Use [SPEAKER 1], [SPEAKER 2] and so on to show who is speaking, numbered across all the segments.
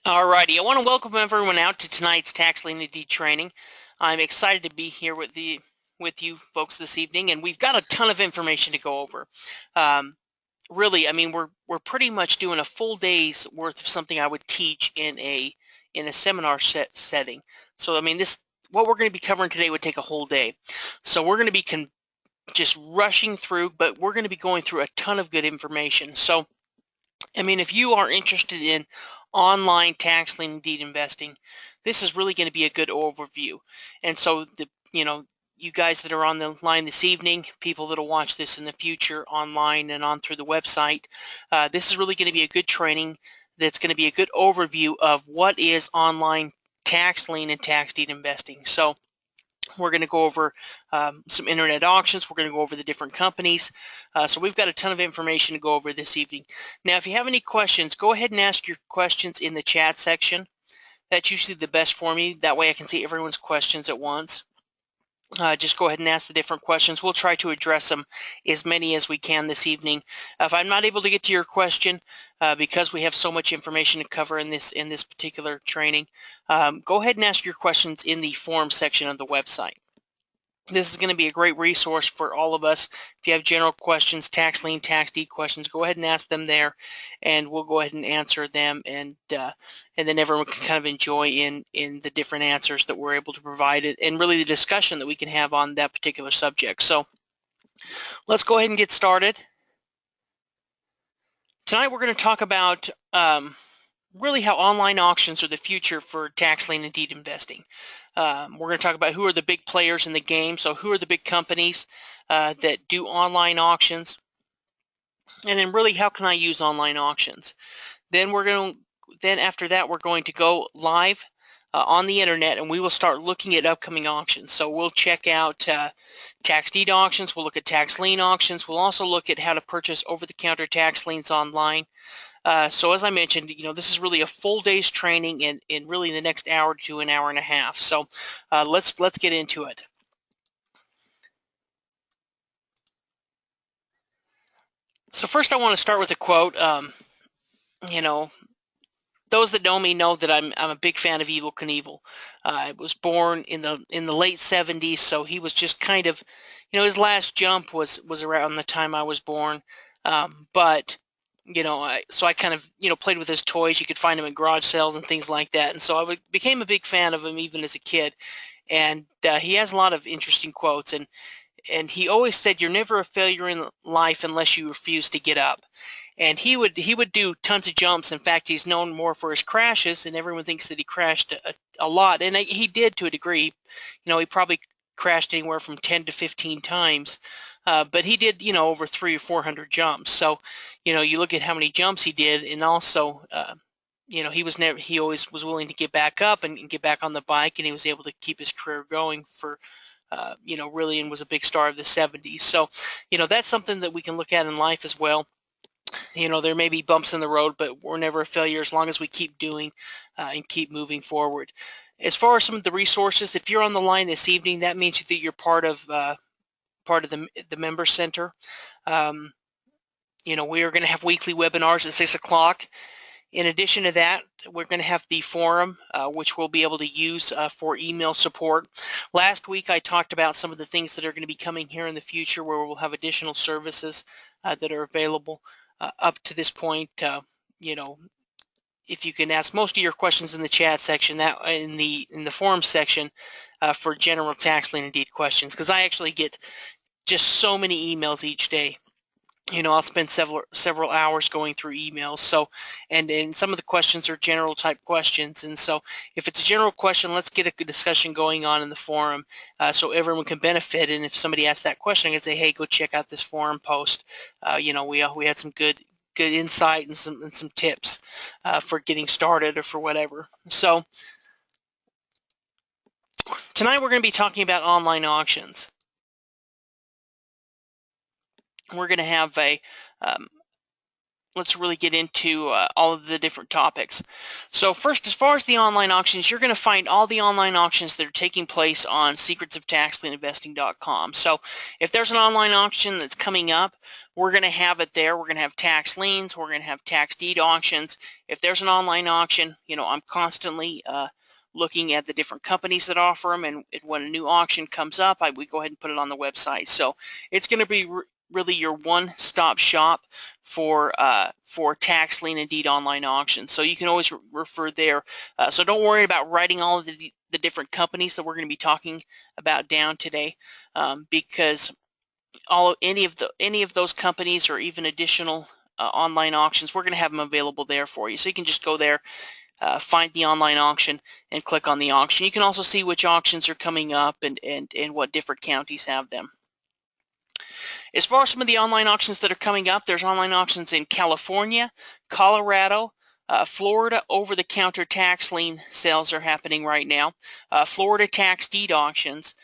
[SPEAKER 1] Alrighty, I want to welcome everyone out to tonight's tax lien and deed training. I'm excited to be here with you folks this evening, and we've got a ton of information to go over. Really, I mean, we're pretty much doing a full day's worth of something I would teach in a seminar setting. So I mean, this what we're going to be covering today would take a whole day. So we're going to be just rushing through, but we're going to be going through a ton of good information. So I mean, if you are interested in online tax lien deed investing, this is really going to be a good overview. And so you guys that are on the line this evening, people that'll watch this in the future online and on through the website, this is really going to be a good training that's going to be a good overview of what is online tax lien and tax deed investing. So we're going to go over some internet auctions. We're going to go over the different companies. So we've got a ton of information to go over this evening. Now, if you have any questions, go ahead and ask your questions in the chat section. That's usually the best for me. That way I can see everyone's questions at once. Just go ahead and ask the different questions. We'll try to address them as many as we can this evening. If I'm not able to get to your question, because we have so much information to cover in this particular training, go ahead and ask your questions in the forum section of the website. This is going to be a great resource for all of us. If you have general questions, tax lien, tax deed questions, go ahead and ask them there, and we'll go ahead and answer them, and then everyone can kind of enjoy in the different answers that we're able to provide, and really the discussion that we can have on that particular subject. So let's go ahead and get started. Tonight we're going to talk about really how online auctions are the future for tax lien and deed investing. We're going to talk about who are the big players in the game. So who are the big companies that do online auctions, and then really how can I use online auctions. Then after that we're going to go live on the internet, and we will start looking at upcoming auctions. So we'll check out tax deed auctions, we'll look at tax lien auctions, we'll also look at how to purchase over-the-counter tax liens online. So as I mentioned, this is really a full day's training in really the next hour to an hour and a half. So let's get into it. So first I want to start with a quote. Those that know me know that I'm a big fan of Evel Knievel. I was born in the late 70s, so he was just kind of, his last jump was around the time I was born. But so I kind of played with his toys. You could find him in garage sales and things like that, and so became a big fan of him even as a kid. And he has a lot of interesting quotes, and he always said, "You're never a failure in life unless you refuse to get up." And he would do tons of jumps. In fact, he's known more for his crashes, and everyone thinks that he crashed a lot, and he did to a degree. He probably crashed anywhere from 10 to 15 times, but he did over 300 or 400 jumps. So you look at how many jumps he did, and also he always was willing to get back up and get back on the bike, and he was able to keep his career going for really, and was a big star of the 70s. So that's something that we can look at in life as well. There may be bumps in the road, but we're never a failure as long as we keep doing and keep moving forward. As far as some of the resources, if you're on the line this evening, that means that you're part of the member center. We are going to have weekly webinars at 6 o'clock. In addition to that, we're going to have the forum, which we'll be able to use for email support. Last week, I talked about some of the things that are going to be coming here in the future, where we'll have additional services that are available. Up to this point, if you can ask most of your questions in the chat section, that in the forum section for general tax lien and deed questions, because I actually get just so many emails each day. I'll spend several hours going through emails. So, and some of the questions are general type questions. And so if it's a general question, let's get a good discussion going on in the forum so everyone can benefit. And if somebody asks that question, I can say, hey, go check out this forum post. We had some good insight and some tips for getting started or for whatever. So tonight we're going to be talking about online auctions. We're going to have really get into all of the different topics. So first, as far as the online auctions, you're going to find all the online auctions that are taking place on secretsoftaxlientinvesting.com. So if there's an online auction that's coming up, we're going to have it there. We're going to have tax liens. We're going to have tax deed auctions. If there's an online auction, I'm constantly looking at the different companies that offer them, and when a new auction comes up, we go ahead and put it on the website. So it's going to be really your one-stop shop for tax lien and deed online auctions. So you can always refer there. So don't worry about writing all of the different companies that we're going to be talking about down today, because any of those companies or even additional online auctions, we're going to have them available there for you. So you can just go there, find the online auction, and click on the auction. You can also see which auctions are coming up and what different counties have them. As far as some of the online auctions that are coming up, there's online auctions in California, Colorado, Florida. Over-the-counter tax lien sales are happening right now. Florida tax deed auctions.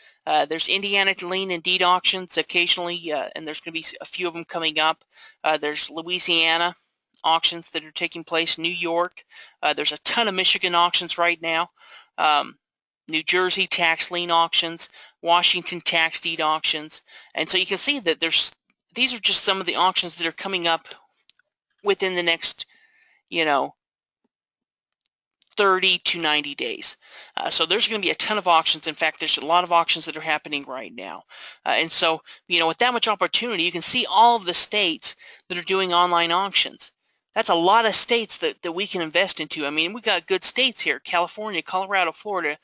[SPEAKER 1] There's Indiana lien and deed auctions occasionally, and there's going to be a few of them coming up. There's Louisiana auctions that are taking place, New York. There's a ton of Michigan auctions right now. New Jersey tax lien auctions, Washington tax deed auctions. And so you can see that these are just some of the auctions that are coming up within the next, 30 to 90 days. So there's going to be a ton of auctions. In fact, there's a lot of auctions that are happening right now. And so, with that much opportunity, you can see all of the states that are doing online auctions. That's a lot of states that we can invest into. I mean, we've got good states here: California, Colorado, Florida,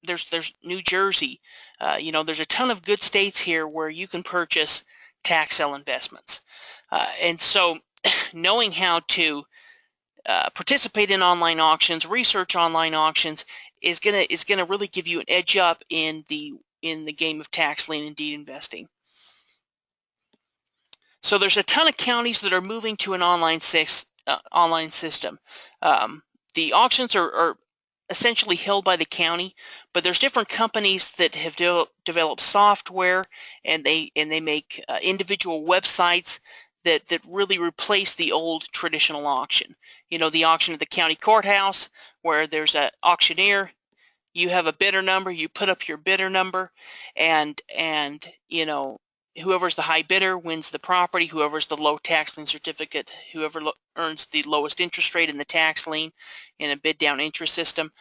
[SPEAKER 1] there's New Jersey. There's a ton of good states here where you can purchase tax sale investments. And so knowing how to participate in online auctions, research online auctions is gonna really give you an edge up in the game of tax lien and deed investing. So there's a ton of counties that are moving to an online system. The auctions are essentially held by the county, but there's different companies that have developed software, and they make individual websites that really replace the old traditional auction. The auction at the county courthouse, where there's an auctioneer. You have a bidder number, you put up your bidder number, and whoever's the high bidder wins the property. Whoever's the low tax lien certificate, whoever earns the lowest interest rate in the tax lien in a bid down interest system,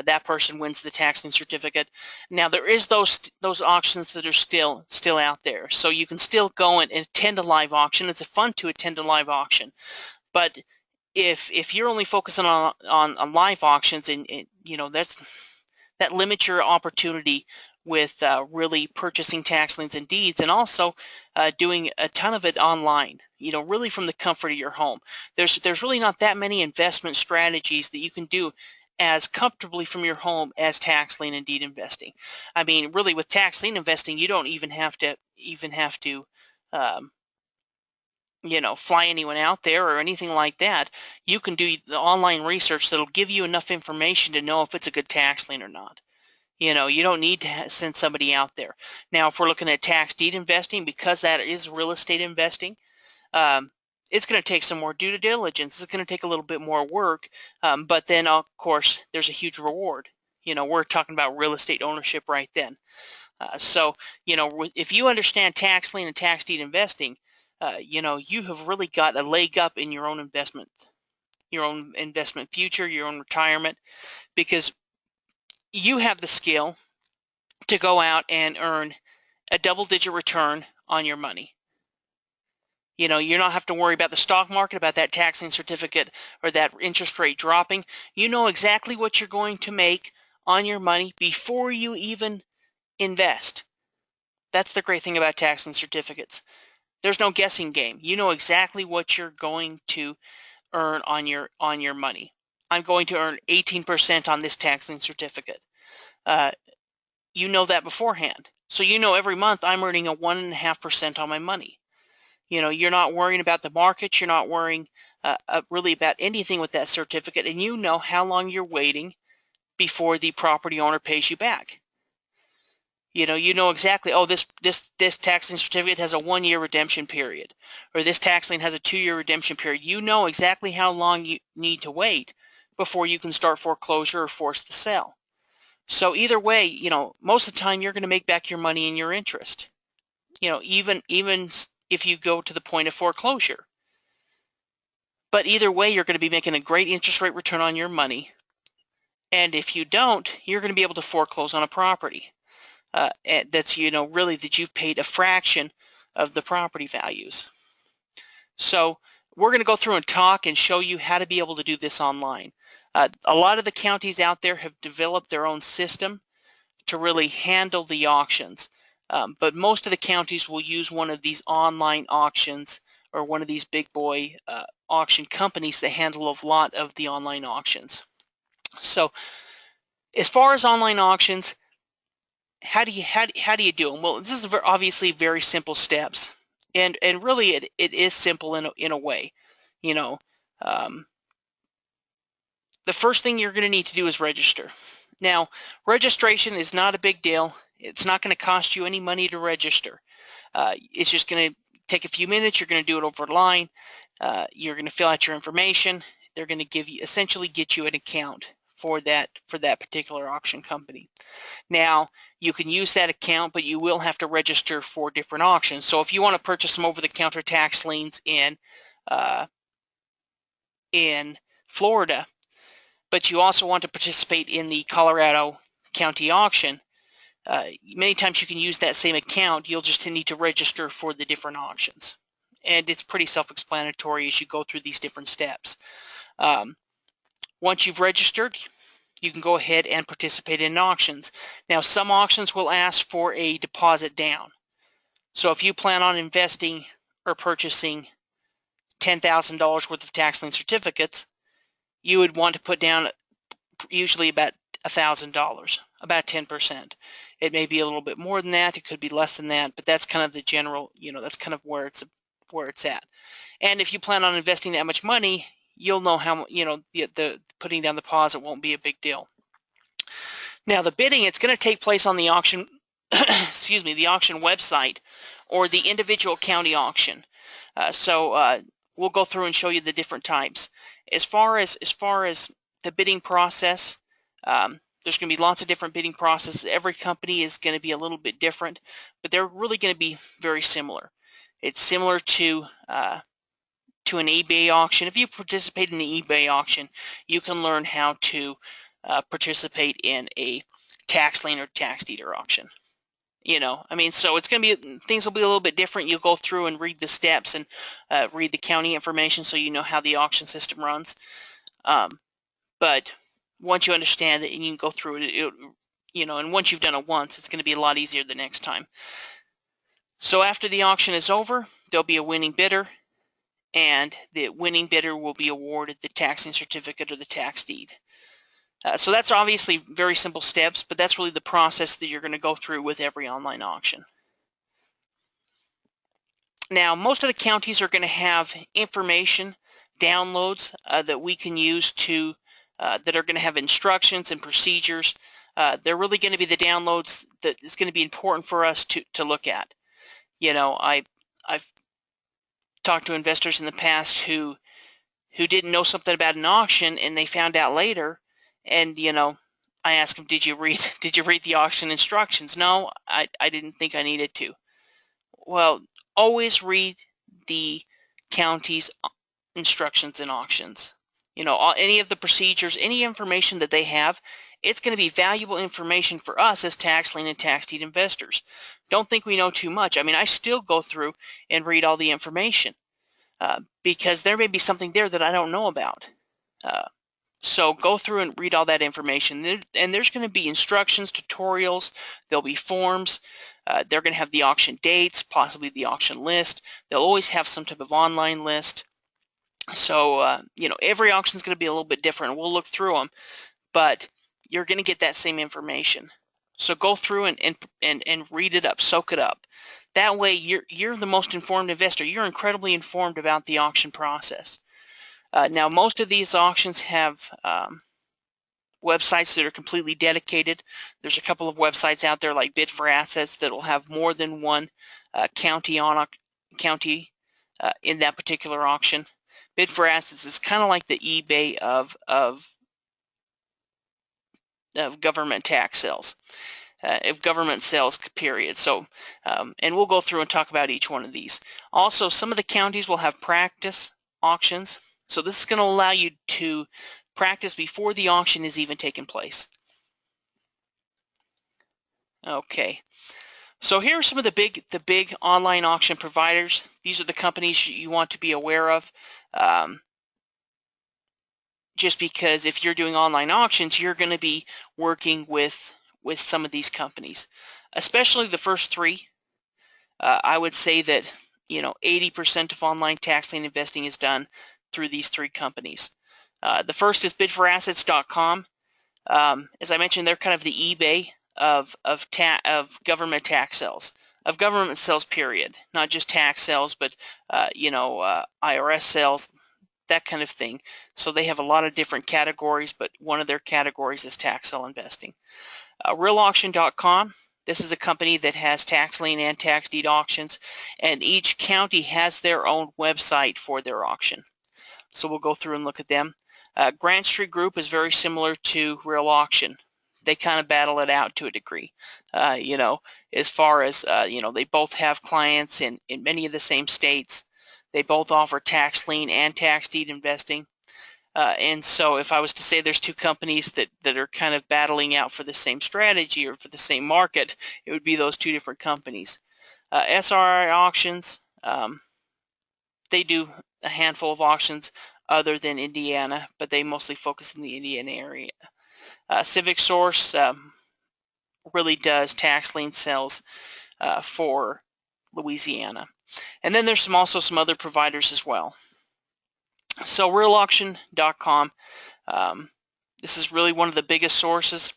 [SPEAKER 1] that person wins the tax lien certificate. Now there is those auctions that are still out there, so you can still go and attend a live auction. It's fun to attend a live auction, but if you're only focusing on live auctions, and that limits your opportunity with really purchasing tax liens and deeds, and also doing a ton of it online, really from the comfort of your home. There's really not that many investment strategies that you can do as comfortably from your home as tax lien and deed investing. I mean, really, with tax lien investing, you don't even have to fly anyone out there or anything like that. You can do the online research that'll give you enough information to know if it's a good tax lien or not. You don't need to send somebody out there. Now, if we're looking at tax deed investing, because that is real estate investing, it's going to take some more due diligence. It's going to take a little bit more work, but then, of course, there's a huge reward. We're talking about real estate ownership right then. So, if you understand tax lien and tax deed investing, you have really got a leg up in your own investment future, your own retirement, because you have the skill to go out and earn a double-digit return on your money. You don't have to worry about the stock market, about that tax lien certificate, or that interest rate dropping. You know exactly what you're going to make on your money before you even invest. That's the great thing about tax lien certificates. There's no guessing game. You know exactly what you're going to earn on your money. I'm going to earn 18% on this tax lien certificate. You know that beforehand. So every month I'm earning a 1.5% on my money. You're not worrying about the market. You're not worrying really about anything with that certificate, and you know how long you're waiting before the property owner pays you back. You know exactly, oh, this tax lien certificate has a 1-year redemption period, or this tax lien has a 2-year redemption period. You know exactly how long you need to wait before you can start foreclosure or force the sale. So either way, most of the time you're going to make back your money and your interest. Even if you go to the point of foreclosure. But either way, you're going to be making a great interest rate return on your money. And if you don't, you're going to be able to foreclose on a property. That's really that you've paid a fraction of the property values. So we're going to go through and talk and show you how to be able to do this online. A lot of the counties out there have developed their own system to really handle the auctions, but most of the counties will use one of these online auctions or one of these big boy auction companies that handle a lot of the online auctions. So as far as online auctions, how do you do them? Well, this is obviously very simple steps, and really it is simple in a way. The first thing you're going to need to do is register. Now, registration is not a big deal. It's not going to cost you any money to register. It's just going to take a few minutes. You're going to do it over the line. You're going to fill out your information. They're going to essentially get you an account for that particular auction company. Now, you can use that account, but you will have to register for different auctions. So if you want to purchase some over-the-counter tax liens in Florida, but you also want to participate in the Colorado County auction, many times you can use that same account. You'll just need to register for the different auctions. And it's pretty self-explanatory as you go through these different steps. Once you've registered, you can go ahead and participate in auctions. Now, some auctions will ask for a deposit down. So if you plan on investing or purchasing $10,000 worth of tax lien certificates, you would want to put down usually about $1,000, about 10%. It may be a little bit more than that. It could be less than that, but that's kind of the general, that's kind of where it's at. And if you plan on investing that much money, you'll know how, the putting down the deposit won't be a big deal. Now, the bidding, it's going to take place on the auction, excuse me, the auction website or the individual county auction. So we'll go through and show you the different types. As far as the bidding process, there's going to be lots of different bidding processes. Every company is going to be a little bit different, but they're really going to be very similar. It's similar to an eBay auction. If you participate in the eBay auction, you can learn how to participate in a tax lien or tax deeder auction. So it's going to be, things will be a little bit different. You'll go through and read the steps and read the county information so you know how the auction system runs. But once you understand it and you can go through it, and once you've done it once, it's going to be a lot easier the next time. So after the auction is over, there'll be a winning bidder, and the winning bidder will be awarded the tax lien certificate or the tax deed. So that's obviously very simple steps, but that's really the process that you're going to go through with every online auction. Now, most of the counties are going to have information downloads that we can use to that are going to have instructions and procedures. They're really going to be the downloads that is going to be important for us to look at. I've talked to investors in the past who didn't know something about an auction, and they found out later. And I asked them, did you read the auction instructions? No, I didn't think I needed to. Well, always read the county's instructions in auctions. Any of the procedures, any information that they have, it's going to be valuable information for us as tax lien and tax deed investors. Don't think we know too much. I mean, I still go through and read all the information because there may be something there that I don't know about. So go through and read all that information. And there's going to be instructions, tutorials, there'll be forms. They're going to have the auction dates, possibly the auction list. They'll always have some type of online list. So, every auction is going to be a little bit different. We'll look through them, but you're going to get that same information. So go through and read it up, soak it up. That way, you're the most informed investor. You're incredibly informed about the auction process. Now, most of these auctions have websites that are completely dedicated. There's a couple of websites out there like Bid for Assets that will have more than one county in that particular auction. Bid for Assets is kind of like the eBay of government tax sales, of government sales, period. So, and we'll go through and talk about each one of these. Also, some of the counties will have practice auctions. So this is going to allow you to practice before the auction is even taking place. Okay. So here are some of the big online auction providers. These are the companies you want to be aware of. Just because if you're doing online auctions, you're going to be working with some of these companies, especially the first three. I would say that 80% of online tax lien investing is done through these three companies. The first is bidforassets.com. As I mentioned, they're kind of the eBay of government tax sales, of government sales, period. Not just tax sales, but IRS sales, that kind of thing. So they have a lot of different categories, but one of their categories is tax sale investing. Realauction.com. This is a company that has tax lien and tax deed auctions, and each county has their own website for their auction. So we'll go through and look at them. Grant Street Group is very similar to Real Auction. They kind of battle it out to a degree, as far as, they both have clients in many of the same states. They both offer tax lien and tax deed investing. And so if I was to say there's two companies that are kind of battling out for the same strategy or for the same market, it would be those two different companies. SRI Auctions, they do a handful of auctions other than Indiana, but they mostly focus in the Indiana area. Civic Source really does tax lien sales for Louisiana. And then there's also some other providers as well. So realauction.com, this is really one of the biggest sources.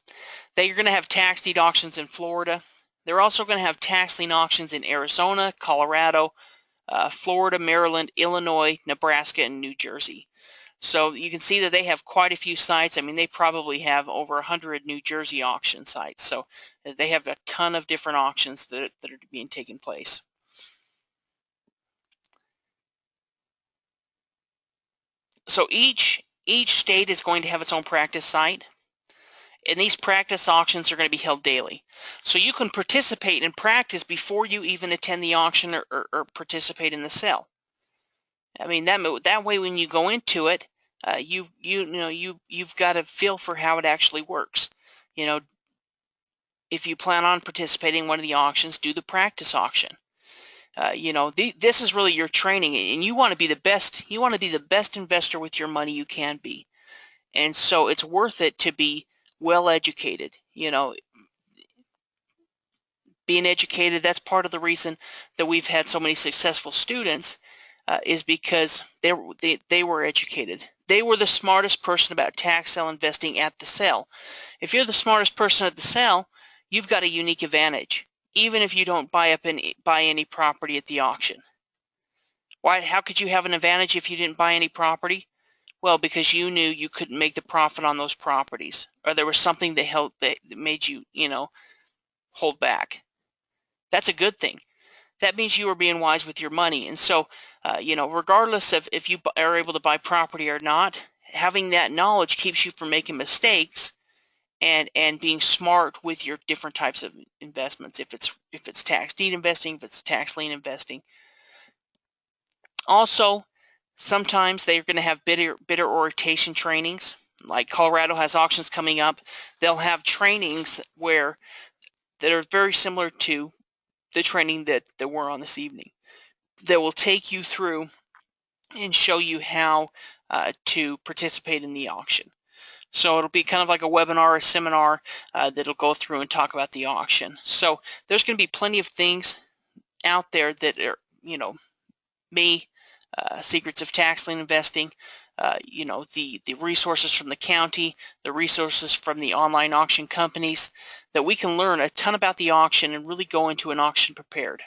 [SPEAKER 1] They're going to have tax deed auctions in Florida. They're also going to have tax lien auctions in Arizona, Colorado, Florida, Maryland, Illinois, Nebraska, and New Jersey. So you can see that they have quite a few sites. I mean, they probably have over 100 New Jersey auction sites. So they have a ton of different auctions that are being taken place. So each state is going to have its own practice site, and these practice auctions are going to be held daily. So you can participate in practice before you even attend the auction or participate in the sale. I mean, that way when you go into it, you've got a feel for how it actually works. If you plan on participating in one of the auctions, do the practice auction. This is really your training, and you want to be the best. You want to be the best investor with your money you can be, and so it's worth it to be well educated. Being educated, that's part of the reason that we've had so many successful students, is because they were educated. They were the smartest person about tax sale investing at the sale. If you're the smartest person at the sale, you've got a unique advantage, even if you don't buy any property at the auction. Why? How could you have an advantage if you didn't buy any property? Well, because you knew you couldn't make the profit on those properties, or there was something that made you, hold back. That's a good thing. That means you are being wise with your money. And so, regardless of if you are able to buy property or not, having that knowledge keeps you from making mistakes and being smart with your different types of investments. If it's tax deed investing, if it's tax lien investing. Also, sometimes they're going to have bidder orientation trainings. Like Colorado has auctions coming up. They'll have trainings that are very similar to the training that we're on this evening, that will take you through and show you how to participate in the auction. So it'll be kind of like a webinar, a seminar that'll go through and talk about the auction. So there's going to be plenty of things out there that are, secrets of tax lien investing, the resources from the county, the resources from the online auction companies, that we can learn a ton about the auction and really go into an auction prepared.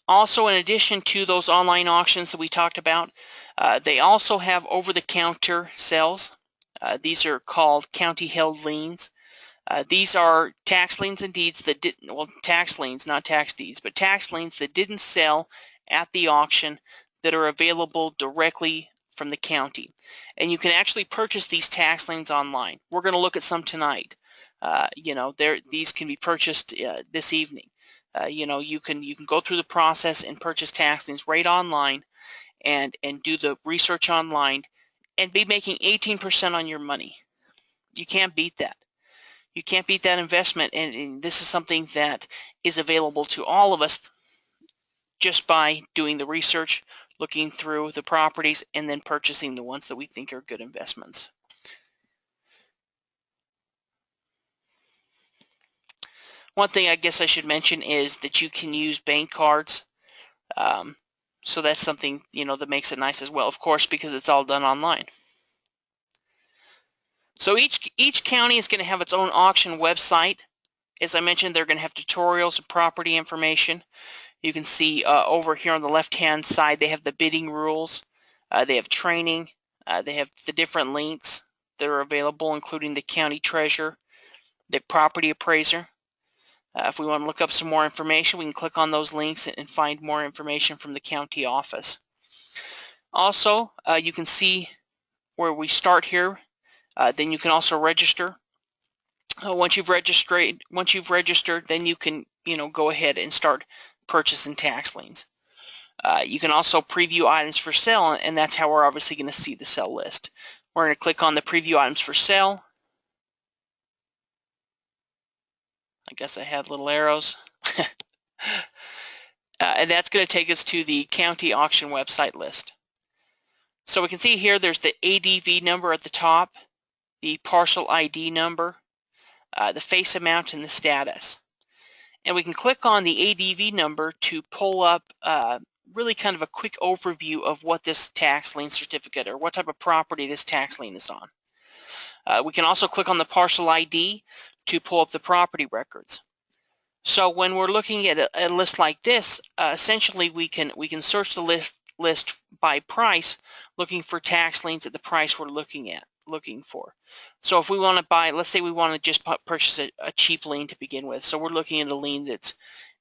[SPEAKER 1] Also, in addition to those online auctions that we talked about, they also have over-the-counter sales. These are called county-held liens. These are tax liens and deeds that didn't, well, tax liens, not tax deeds, but tax liens that didn't sell at the auction that are available directly from the county. And you can actually purchase these tax liens online. We're going to look at some tonight. These can be purchased this evening. You can go through the process and purchase tax liens right online and do the research online and be making 18% on your money. You can't beat that. You can't beat that investment, and this is something that is available to all of us just by doing the research, looking through the properties, and then purchasing the ones that we think are good investments. One thing I guess I should mention is that you can use bank cards. So that's something, that makes it nice as well, of course, because it's all done online. So each county is going to have its own auction website. As I mentioned, they're going to have tutorials and property information. You can see over here on the left-hand side, they have the bidding rules. They have training. They have the different links that are available, including the county treasurer, the property appraiser. If we want to look up some more information, we can click on those links and find more information from the county office. Also, you can see where we start here. Then you can also register. Once you've registered, then you can go ahead and start purchasing tax liens. You can also preview items for sale, and that's how we're obviously going to see the sale list. We're going to click on the preview items for sale. I guess I had little arrows. And that's going to take us to the county auction website list. So we can see here there's the ADV number at the top, the parcel ID number, the face amount, and the status. And we can click on the ADV number to pull up really kind of a quick overview of what this tax lien certificate or what type of property this tax lien is on. We can also click on the parcel ID to pull up the property records. So when we're looking at a list like this, essentially we can search the list by price, looking for tax liens at the price we're looking for. So if we want to buy, let's say we want to just purchase a cheap lien to begin with. So we're looking at a lien that's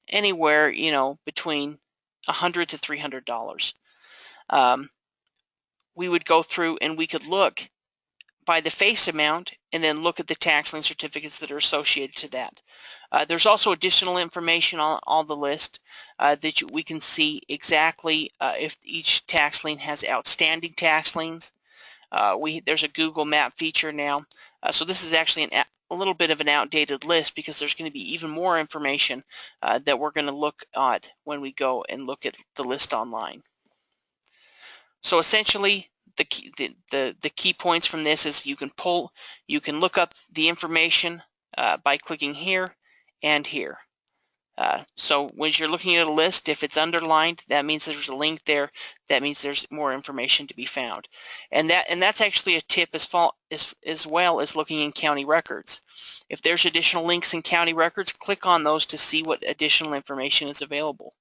[SPEAKER 1] anywhere, between $100 to $300. We would go through and we could look by the face amount and then look at the tax lien certificates that are associated to that. There's also additional information on the list that we can see exactly if each tax lien has outstanding tax liens. There's a Google Map feature now. So this is actually a little bit of an outdated list because there's going to be even more information that we're going to look at when we go and look at the list online. So essentially, the key points from this is you can look up the information by clicking here and here. So when you're looking at a list, if it's underlined, that means there's a link there. That means there's more information to be found. And that's actually a tip as well as looking in county records. If there's additional links in county records, click on those to see what additional information is available.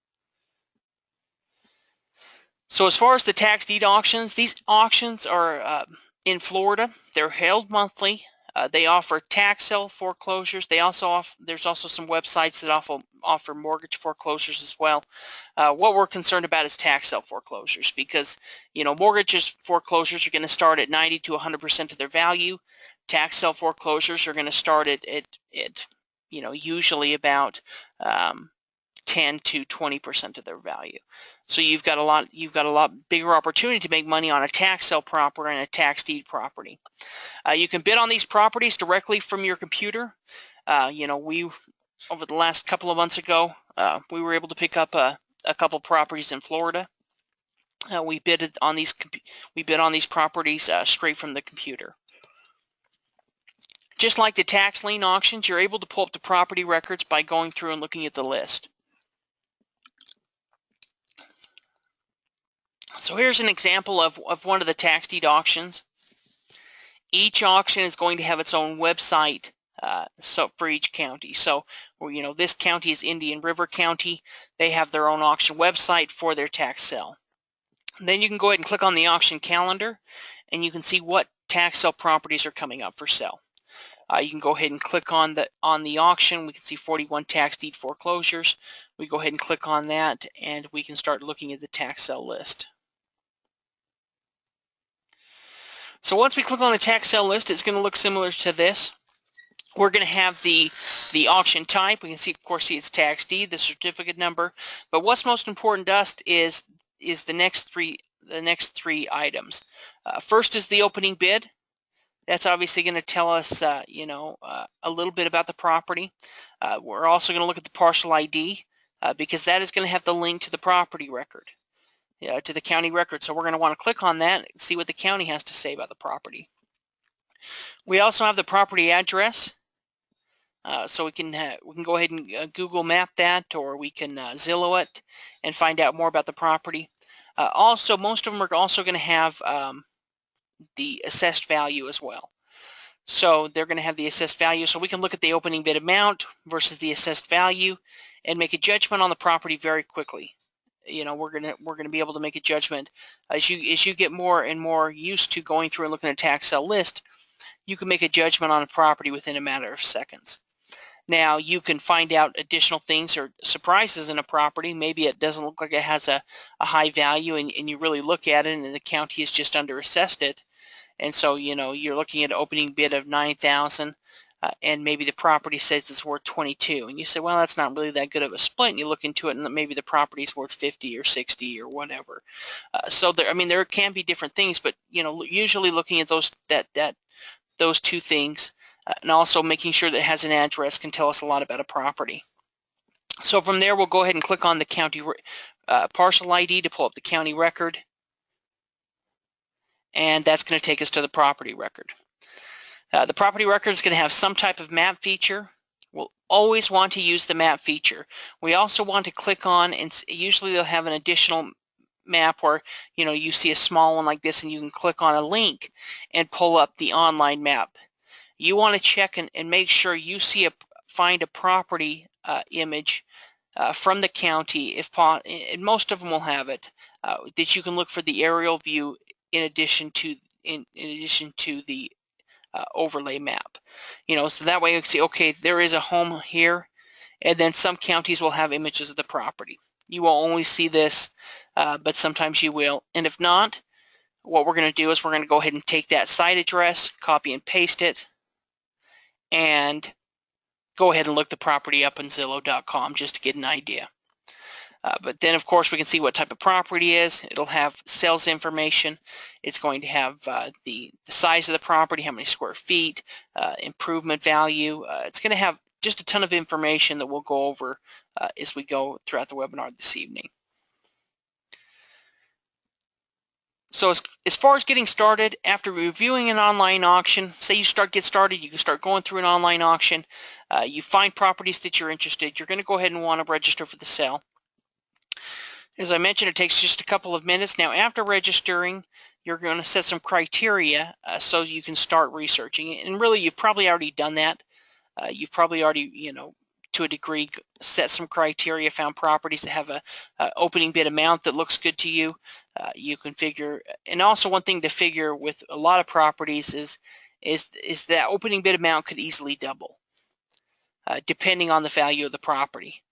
[SPEAKER 1] So as far as the tax deed auctions, these auctions are in Florida. They're held monthly. They offer tax sale foreclosures. There's also some websites that offer mortgage foreclosures as well. What we're concerned about is tax sale foreclosures because mortgages foreclosures are going to start at 90 to 100% of their value. Tax sale foreclosures are going to start at usually about 10 to 20% of their value. So you've got a lot bigger opportunity to make money on a tax sale property and a tax deed property. You can bid on these properties directly from your computer. We over the last couple of months ago, we were able to pick up a couple properties in Florida. We bid on these properties straight from the computer. Just like the tax lien auctions, you're able to pull up the property records by going through and looking at the list. So here's an example of one of the tax deed auctions. Each auction is going to have its own website so for each county. So, this county is Indian River County. They have their own auction website for their tax sale. Then you can go ahead and click on the auction calendar, and you can see what tax sale properties are coming up for sale. You can go ahead and click on the auction. We can see 41 tax deed foreclosures. We go ahead and click on that, and we can start looking at the tax sale list. So once we click on the tax sale list, it's going to look similar to this. We're going to have the auction type. We can see, of course, it's tax deed, the certificate number. But what's most important to us is the next three items. First is the opening bid. That's obviously going to tell us, a little bit about the property. We're also going to look at the parcel ID because that is going to have the link to the property record, to the county record. So we're going to want to click on that and see what the county has to say about the property. We also have the property address. So we can go ahead and Google Map that, or we can Zillow it and find out more about the property. Also, most of them are also going to have the assessed value as well. So they're going to have the assessed value, so we can look at the opening bid amount versus the assessed value and make a judgment on the property very quickly. We're gonna be able to make a judgment as you get more and more used to going through and looking at a tax sale list. You can make a judgment on a property within a matter of seconds. Now you can find out additional things or surprises in a property. Maybe it doesn't look like it has a high value, and you really look at it and the county has just underassessed it. And so, you're looking at an opening bid of $9,000, and maybe the property says it's worth $22,000, and you say, well, that's not really that good of a split. And you look into it, and maybe the property is worth $50,000 or $60,000 or whatever. So there can be different things, but usually looking at those two things, and also making sure that it has an address can tell us a lot about a property. So from there, we'll go ahead and click on the county parcel ID to pull up the county record, and that's going to take us to the property record. The property record is going to have some type of map feature. We'll always want to use the map feature. We also want to click on, and usually they'll have an additional map where you see a small one like this, and you can click on a link and pull up the online map. You want to check and make sure you find a property image from the county, and most of them will have it, that you can look for the aerial view in addition to the overlay map. So that way you can see, okay, there is a home here, and then some counties will have images of the property. You will only see this, but sometimes you will. And if not, what we're going to do is we're going to go ahead and take that site address, copy and paste it, and go ahead and look the property up on Zillow.com just to get an idea. But then, of course, we can see what type of property it is. It'll have sales information. It's going to have the size of the property, how many square feet, improvement value. It's going to have just a ton of information that we'll go over as we go throughout the webinar this evening. So as far as getting started, after reviewing an online auction, say you get started, you can start going through an online auction. You find properties that you're interested. You're going to go ahead and want to register for the sale. As I mentioned, it takes just a couple of minutes. Now, after registering, you're going to set some criteria so you can start researching. And really, you've probably already done that. You've probably already, to a degree, set some criteria, found properties that have a opening bid amount that looks good to you. You can figure, and also one thing to figure with a lot of properties is that opening bid amount could easily double depending on the value of the property.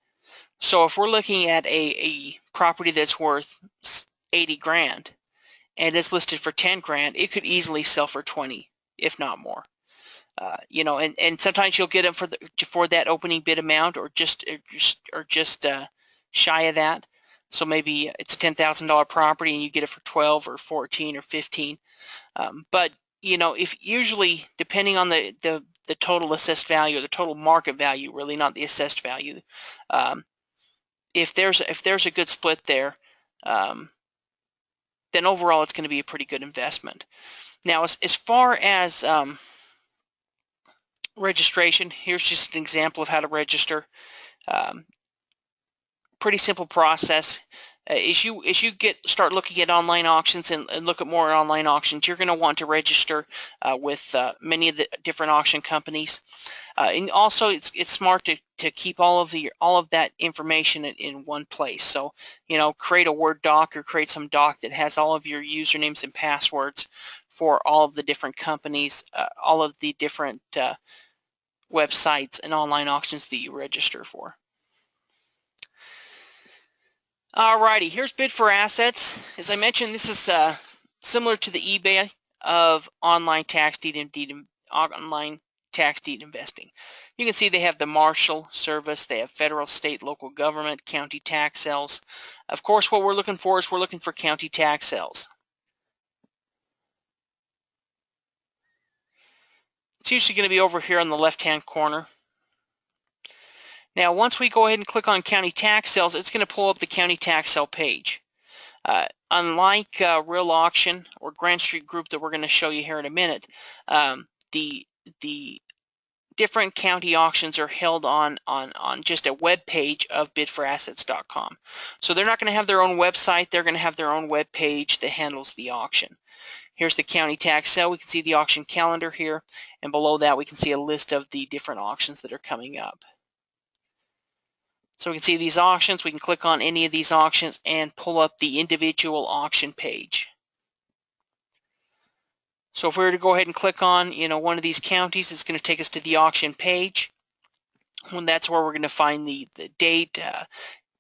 [SPEAKER 1] So if we're looking at a property that's worth 80 grand and it's listed for 10 grand, it could easily sell for 20, if not more. And sometimes you'll get them for that opening bid amount or just shy of that. So maybe it's a $10,000 property and you get it for 12 or 14 or 15. But if usually depending on the total assessed value or the total market value, really not the assessed value, if there's a good split there, then overall it's going to be a pretty good investment. Now, as far as registration, here's just an example of how to register. Pretty simple process. As you start looking at online auctions and look at more online auctions, you're going to want to register with many of the different auction companies. And also, it's smart to keep all of that information in one place. So, create a Word doc or create some doc that has all of your usernames and passwords for all of the different companies, all of the different websites and online auctions that you register for. Alrighty, here's Bid for Assets. As I mentioned, this is similar to the eBay of online tax deed investing. You can see they have the Marshal Service, they have federal, state, local government, county tax sales. Of course, what we're looking for is we're looking for county tax sales. It's usually going to be over here on the left-hand corner. Now, once we go ahead and click on county tax sales, it's going to pull up the county tax sale page. Unlike Real Auction or Grand Street Group that we're going to show you here in a minute, the different county auctions are held on just a web page of bidforassets.com. So they're not going to have their own website. They're going to have their own web page that handles the auction. Here's the county tax sale. We can see the auction calendar here, and below that we can see a list of the different auctions that are coming up. So we can see these auctions. We can click on any of these auctions and pull up the individual auction page. So if we were to go ahead and click on, one of these counties, it's going to take us to the auction page. And that's where we're going to find the date,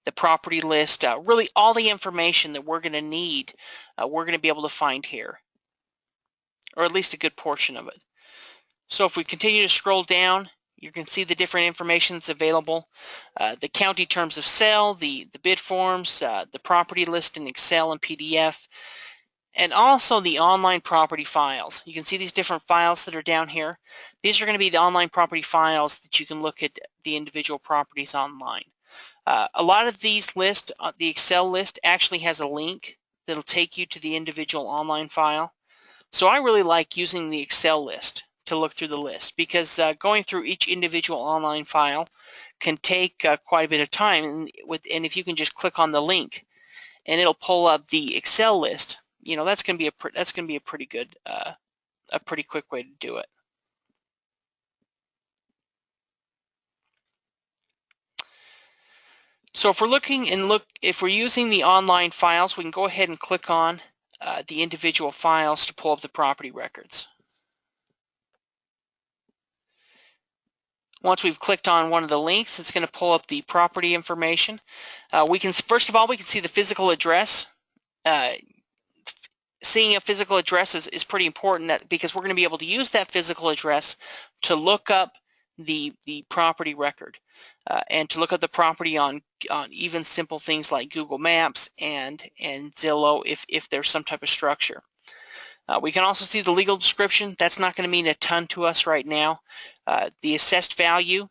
[SPEAKER 1] the property list, really all the information that we're going to need, we're going to be able to find here, or at least a good portion of it. So if we continue to scroll down, you can see the different information that's available, the county terms of sale, the bid forms, the property list in Excel and PDF, and also the online property files. You can see these different files that are down here. These are going to be the online property files that you can look at the individual properties online. A lot of these lists, the Excel list actually has a link that'll take you to the individual online file. So I really like using the Excel list to look through the list, because going through each individual online file can take quite a bit of time. And if you can just click on the link and it'll pull up the Excel list, that's going to be a pretty good, a pretty quick way to do it. So if we're using the online files, we can go ahead and click on the individual files to pull up the property records. Once we've clicked on one of the links, it's going to pull up the property information. First of all, we can see the physical address. Seeing a physical address is pretty important, because we're going to be able to use that physical address to look up the property record and to look at the property on even simple things like Google Maps and Zillow if there's some type of structure. We can also see the legal description. That's not going to mean a ton to us right now. The assessed value,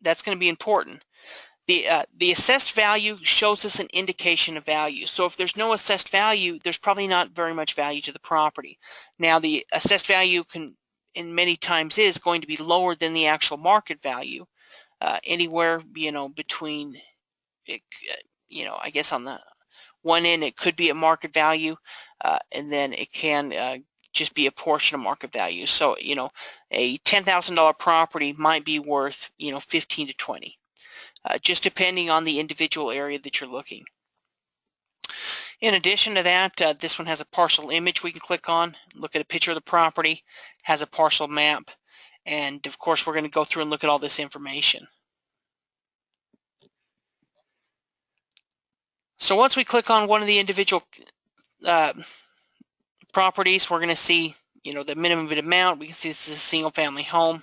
[SPEAKER 1] that's going to be important. The assessed value shows us an indication of value. So if there's no assessed value, there's probably not very much value to the property. Now, the assessed value in many times is going to be lower than the actual market value, anywhere between, I guess on the one end it could be a market value, and then it can just be a portion of market value. So a $10,000 property might be worth 15 to 20. Just depending on the individual area that you're looking. In addition to that, this one has a parcel image we can click on, look at a picture of the property, has a parcel map, and of course we're going to go through and look at all this information. So once we click on one of the individual properties, we're going to see the minimum bid amount. We can see this is a single family home.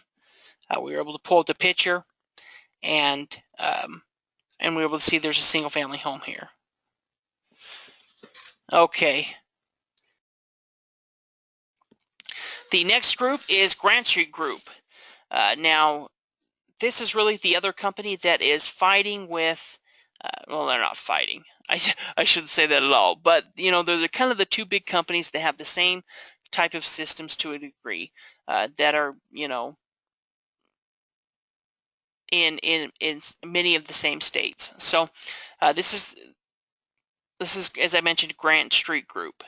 [SPEAKER 1] We were able to pull up the picture, and we were able to see there's a single family home here. Okay. The next group is Grand Street Group. Now, this is really the other company that is fighting with, well, they're not fighting. I shouldn't say that at all. But, they're kind of the two big companies that have the same type of systems to a degree, that are, in many of the same states. So this is This is, as I mentioned, Grant Street Group.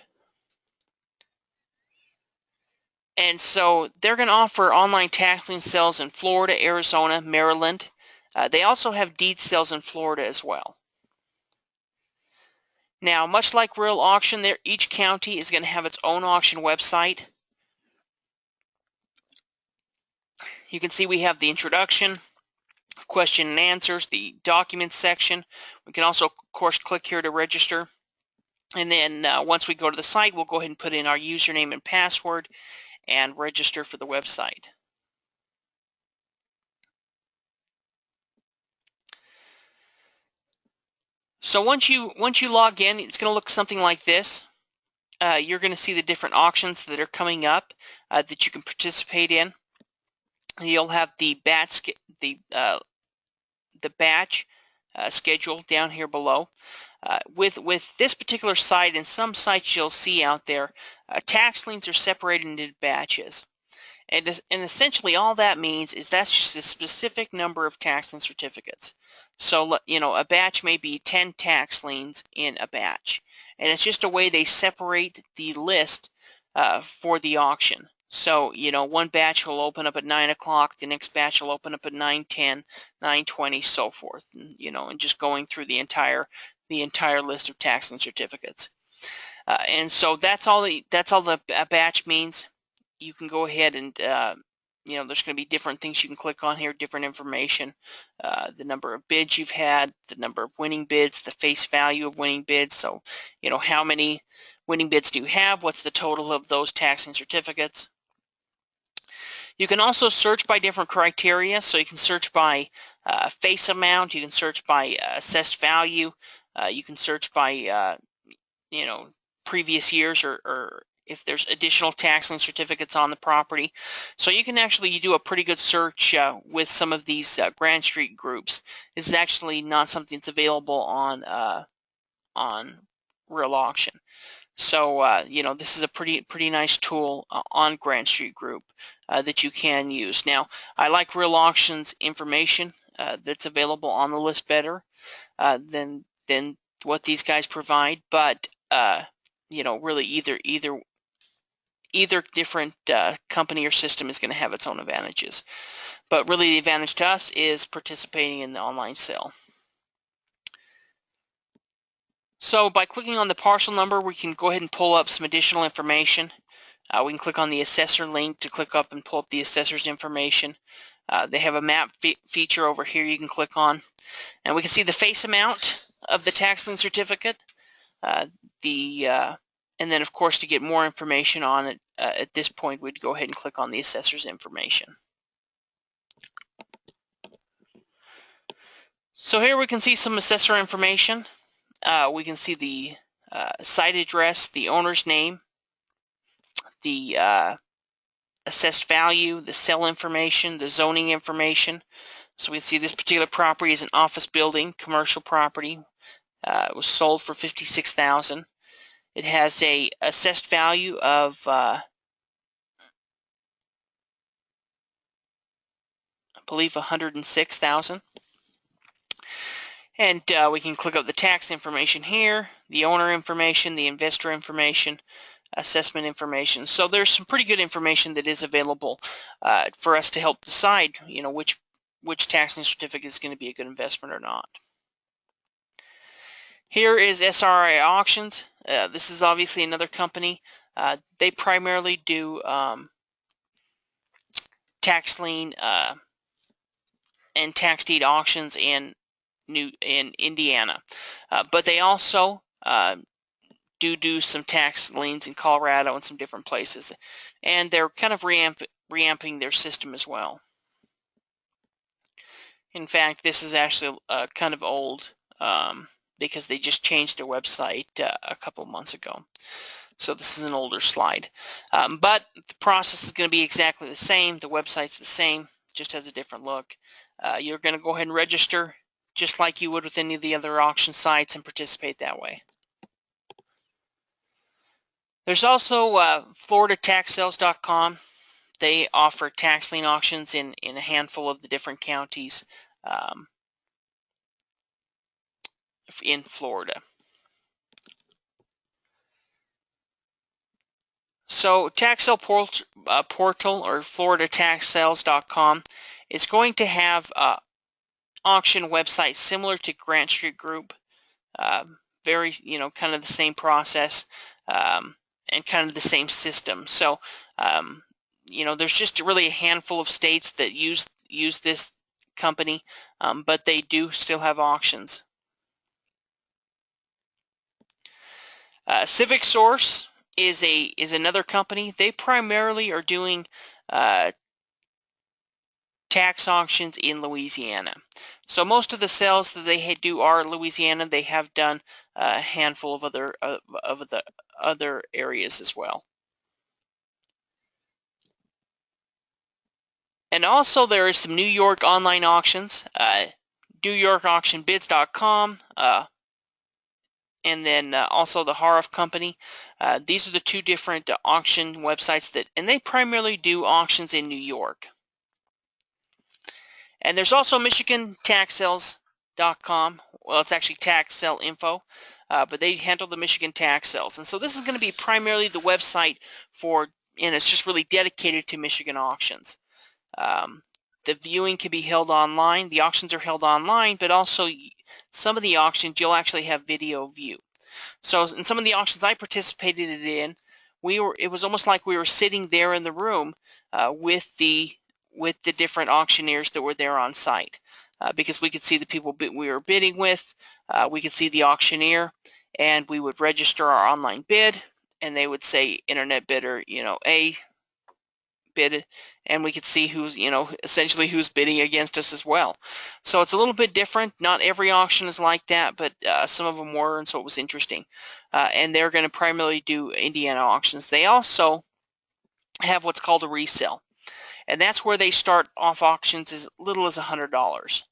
[SPEAKER 1] And so they're going to offer online tax lien sales in Florida, Arizona, Maryland. They also have deed sales in Florida as well. Now, much like real auction, each county is going to have its own auction website. You can see we have the introduction, question and answers, the documents section. We can also, of course, click here to register. And then once we go to the site, we'll go ahead and put in our username and password and register for the website. So once you log in, it's going to look something like this. You're going to see the different auctions that are coming up that you can participate in. You'll have the batch schedule down here below. With this particular site and some sites you'll see out there, tax liens are separated into batches. And essentially all that means is that's just a specific number of tax lien certificates. So, a batch may be 10 tax liens in a batch. And it's just a way they separate the list for the auction. So, one batch will open up at 9 o'clock, the next batch will open up at 9:10, 9:20, so forth. And just going through the entire list of tax lien certificates. And so that's all the batch means. You can go ahead and there's going to be different things you can click on here, different information, the number of bids you've had, the number of winning bids, the face value of winning bids. So, how many winning bids do you have? What's the total of those tax lien certificates? You can also search by different criteria. So you can search by face amount. You can search by assessed value. You can search by previous years or if there's additional tax lien certificates on the property. So you can actually do a pretty good search with some of these Grant Street groups. This is actually not something that's available on Real Auction. So this is a pretty nice tool on Grant Street Group that you can use. Now, I like Real Auction's information that's available on the list better than what these guys provide, but really either different company or system is going to have its own advantages. But really the advantage to us is participating in the online sale. So by clicking on the parcel number, we can go ahead and pull up some additional information. We can click on the assessor link to click up and pull up the assessor's information. They have a map feature over here you can click on. And we can see the face amount of the tax lien certificate. And then, of course, to get more information on it, at this point, we'd go ahead and click on the assessor's information. So here we can see some assessor information. We can see the site address, the owner's name, the assessed value, the sell information, the zoning information. So we see this particular property is an office building, commercial property. It was sold for $56,000. It has a assessed value of I believe $106,000. And we can click up the tax information here, the owner information, the investor information, assessment information. So there's some pretty good information that is available for us to help decide, which tax lien certificate is going to be a good investment or not. Here is SRI Auctions. This is obviously another company. They primarily do tax lien and tax deed auctions in Indiana, but they also do some tax liens in Colorado and some different places, and they're kind of reamping their system as well. In fact, this is actually kind of old because they just changed their website a couple of months ago. So this is an older slide. But the process is going to be exactly the same. The website's the same, just has a different look. You're going to go ahead and register just like you would with any of the other auction sites and participate that way. There's also FloridaTaxSales.com. They offer tax lien auctions in a handful of the different counties in Florida. So tax sale portal or FloridaTaxSales.com is going to have auction website similar to Grant Street Group. Very, kind of the same process, and kind of the same system. So, there's just really a handful of states that use this company, but they do still have auctions. Civic Source is another company. They primarily are doing tax auctions in Louisiana. So most of the sales that they do are Louisiana. They have done a handful of the other areas as well. And also there is some New York online auctions, NewYorkAuctionBids.com, and then also the Harf Company. These are the two different auction websites and they primarily do auctions in New York. And there's also MichiganTaxSales.com. Well, it's actually Tax Sale Info, but they handle the Michigan tax sales. And so this is going to be primarily the website and it's just really dedicated to Michigan auctions. The viewing can be held online. The auctions are held online, but also some of the auctions you'll actually have video view. So in some of the auctions I participated in, it was almost like we were sitting there in the room with the different auctioneers that were there on site, because we could see the people we were bidding with, we could see the auctioneer, and we would register our online bid, and they would say internet bidder, A bid, and we could see who's, essentially who's bidding against us as well. So it's a little bit different. Not every auction is like that, but some of them were, and so it was interesting. And they're going to primarily do Indiana auctions. They also have what's called a resale, and that's where they start off auctions as little as $100.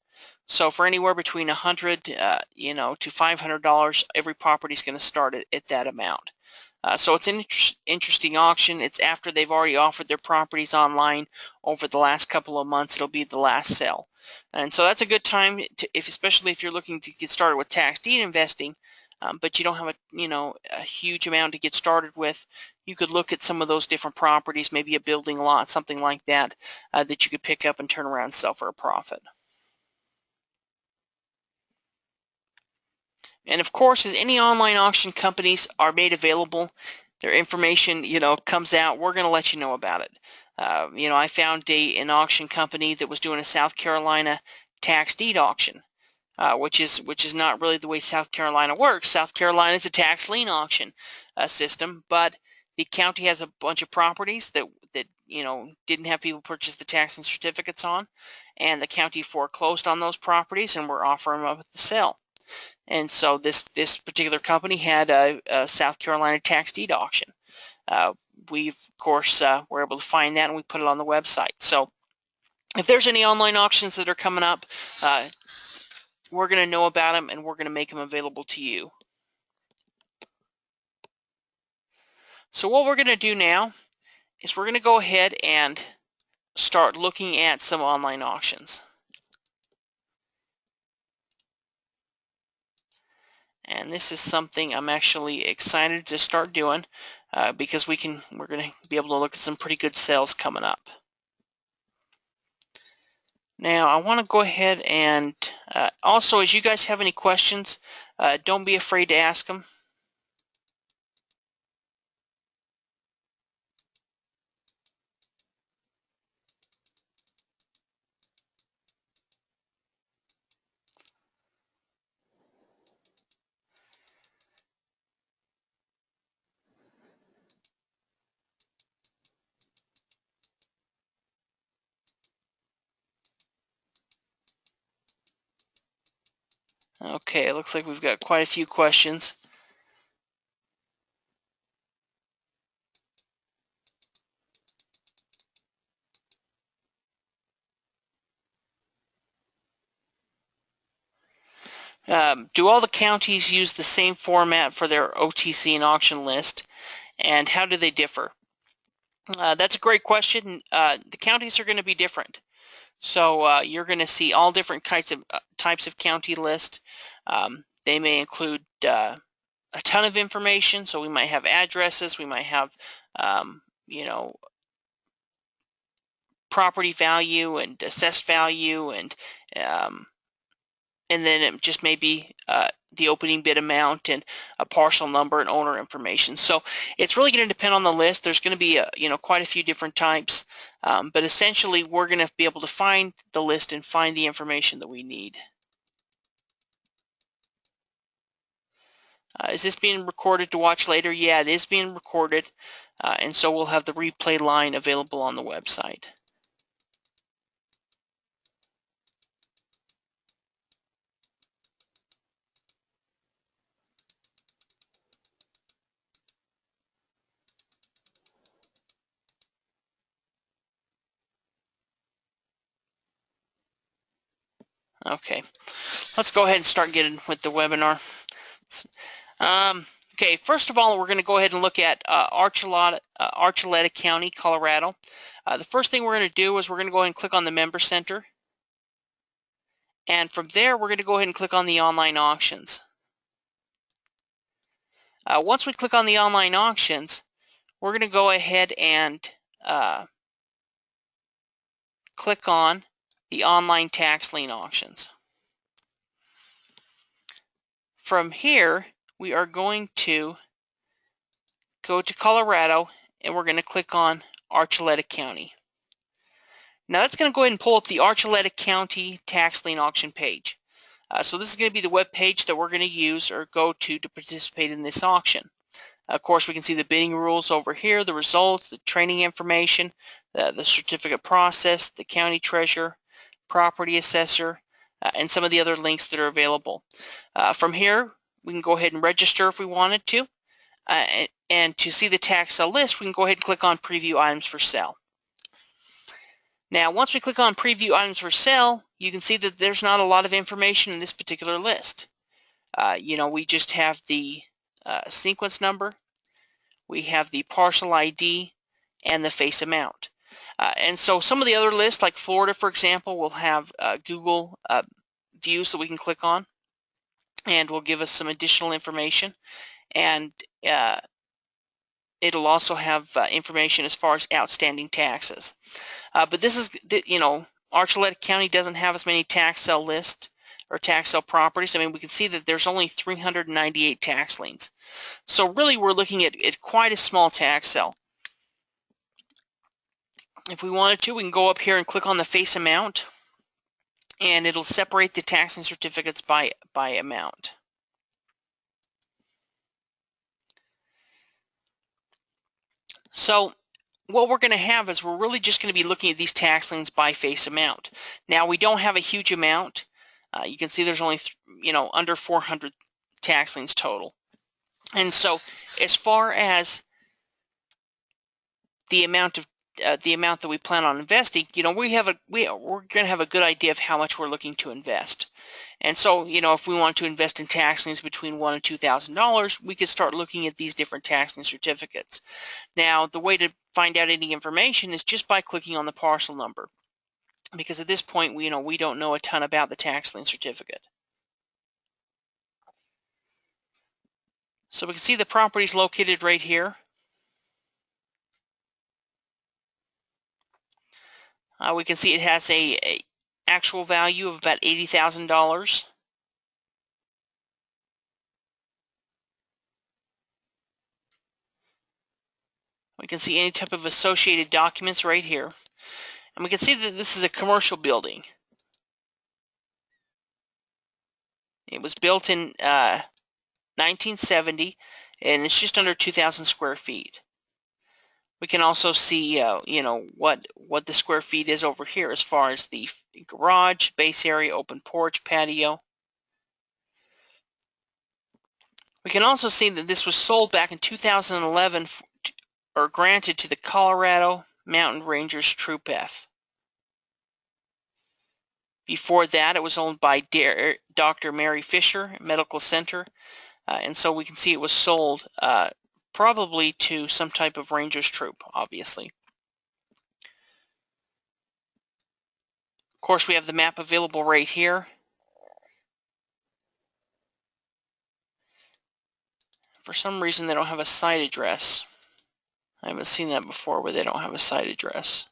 [SPEAKER 1] So for anywhere between $100, to $500, every property is going to start at that amount. So it's an interesting auction. It's after they've already offered their properties online over the last couple of months. It'll be the last sale, and so that's a good time especially if you're looking to get started with tax deed investing, but you don't have a huge amount to get started with. You could look at some of those different properties, maybe a building lot, something like that, that you could pick up and turn around and sell for a profit. And of course, as any online auction companies are made available, their information, comes out, we're going to let you know about it. I found an auction company that was doing a South Carolina tax deed auction, which is not really the way South Carolina works. South Carolina is a tax lien auction system, but the county has a bunch of properties that didn't have people purchase the tax and certificates on, and the county foreclosed on those properties and were offering them up at the sale. And so this particular company had a South Carolina tax deed auction. We, of course, were able to find that, and we put it on the website. So if there's any online auctions that are coming up, we're going to know about them, and we're going to make them available to you. So what we're going to do now is we're going to go ahead and start looking at some online auctions. And this is something I'm actually excited to start doing, because we're going to be able to look at some pretty good sales coming up. Now I want to go ahead and also, as you guys have any questions, don't be afraid to ask them. Okay, it looks like we've got quite a few questions. Do all the counties use the same format for their OTC and auction list, and how do they differ? That's a great question. The counties are going to be different. So you're going to see all different types of county list. They may include a ton of information. So we might have addresses, we might have you know, property value and assessed value, um, and then it just may be the opening bid amount and a parcel number and owner information. So it's really going to depend on the list. There's going to be quite a few different types, but essentially we're going to be able to find the list and find the information that we need. Is this being recorded to watch later? Yeah, it is being recorded, and so we'll have the replay line available on the website. Okay, let's go ahead and start getting with the webinar. Okay, first of all, we're going to go ahead and look at Archuleta County, Colorado. The first thing we're going to do is we're going to go ahead and click on the Member Center. And from there, we're going to go ahead and click on the online auctions. Once we click on the online auctions, we're going to go ahead and click on the online tax lien auctions. From here, we are going to go to Colorado, and we're going to click on Archuleta County. Now that's going to go ahead and pull up the Archuleta County tax lien auction page. So this is going to be the web page that we're going to use or go to participate in this auction. Of course, we can see the bidding rules over here, the results, the training information, the certificate process, the county treasurer, property assessor, and some of the other links that are available. From here, we can go ahead and register if we wanted to. And to see the tax sale list, we can go ahead and click on Preview Items for Sale. Now, once we click on Preview Items for Sale, you can see that there's not a lot of information in this particular list. We just have the sequence number, we have the parcel ID, and the face amount. And so some of the other lists, like Florida, for example, will have Google views that we can click on, and will give us some additional information. And it'll also have information as far as outstanding taxes. But this is, Archuleta County doesn't have as many tax sale lists or tax sale properties. I mean, we can see that there's only 398 tax liens. So really, we're looking at quite a small tax sale. If we wanted to, we can go up here and click on the face amount, and it'll separate the tax and certificates by amount. So what we're going to have is we're really just going to be looking at these tax liens by face amount. Now, we don't have a huge amount. You can see there's only under 400 tax liens total. And so as far as the amount that we plan on investing, we're going to have a good idea of how much we're looking to invest. And so, if we want to invest in tax liens between $1,000 and $2,000, we could start looking at these different tax lien certificates. Now, the way to find out any information is just by clicking on the parcel number, because at this point, we don't know a ton about the tax lien certificate. So we can see the property is located right here. We can see it has a actual value of about $80,000. We can see any type of associated documents right here. And we can see that this is a commercial building. It was built in 1970, and it's just under 2,000 square feet. We can also see, what the square feet is over here as far as the garage, base area, open porch, patio. We can also see that this was sold back in 2011 or granted to the Colorado Mountain Rangers Troop F. Before that, it was owned by Dr. Mary Fisher Medical Center, and so we can see it was sold probably to some type of Rangers troop, obviously. Of course, we have the map available right here. For some reason, they don't have a site address. I haven't seen that before where they don't have a site address.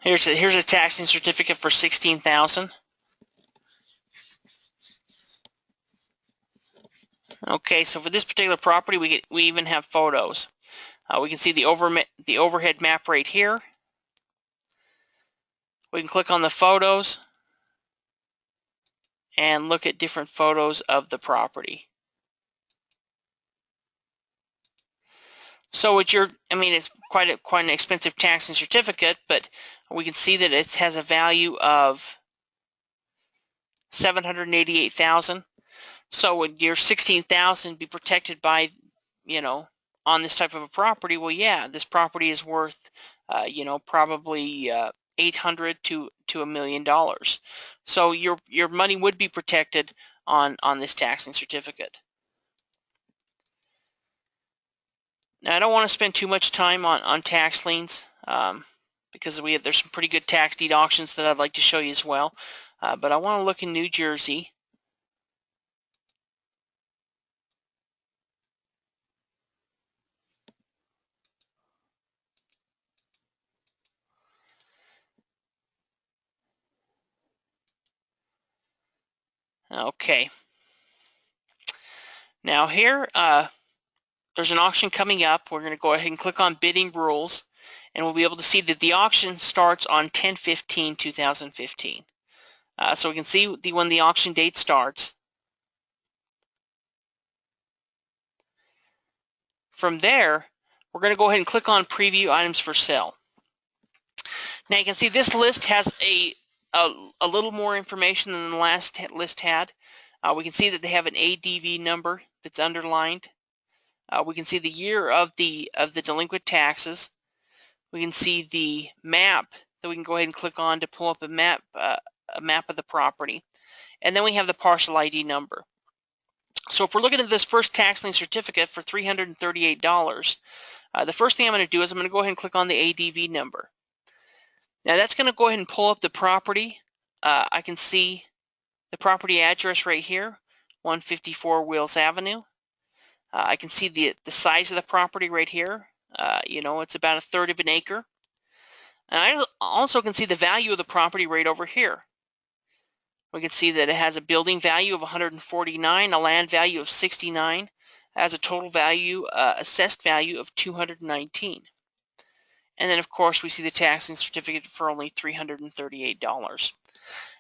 [SPEAKER 1] Here's a taxing certificate for $16,000. Okay, so for this particular property, we even have photos. We can see the overhead map right here. We can click on the photos and look at different photos of the property. So it's quite an expensive taxing certificate, but we can see that it has a value of $788,000. So would your $16,000 be protected by, on this type of a property? Well, yeah, this property is worth, probably $800 to $1 million. So your money would be protected on this taxing certificate. Now, I don't want to spend too much time on tax liens because there's some pretty good tax deed auctions that I'd like to show you as well. But I want to look in New Jersey. Okay. Now here, there's an auction coming up. We're going to go ahead and click on bidding rules, and we'll be able to see that the auction starts on 10/15/2015. So we can see when the auction date starts. From there, we're going to go ahead and click on preview items for sale. Now you can see this list has a little more information than the last list had. We can see that they have an ADV number that's underlined. We can see the year of the delinquent taxes. We can see the map that we can go ahead and click on to pull up a map of the property. And then we have the parcel ID number. So if we're looking at this first tax lien certificate for $338, the first thing I'm going to do is I'm going to go ahead and click on the ADV number. Now that's going to go ahead and pull up the property. I can see the property address right here, 154 Wills Avenue. I can see the size of the property right here. It's about 1/3 of an acre. And I also can see the value of the property right over here. We can see that it has a building value of 149, a land value of 69, it has a total value, assessed value of 219. And then of course we see the taxing certificate for only $338.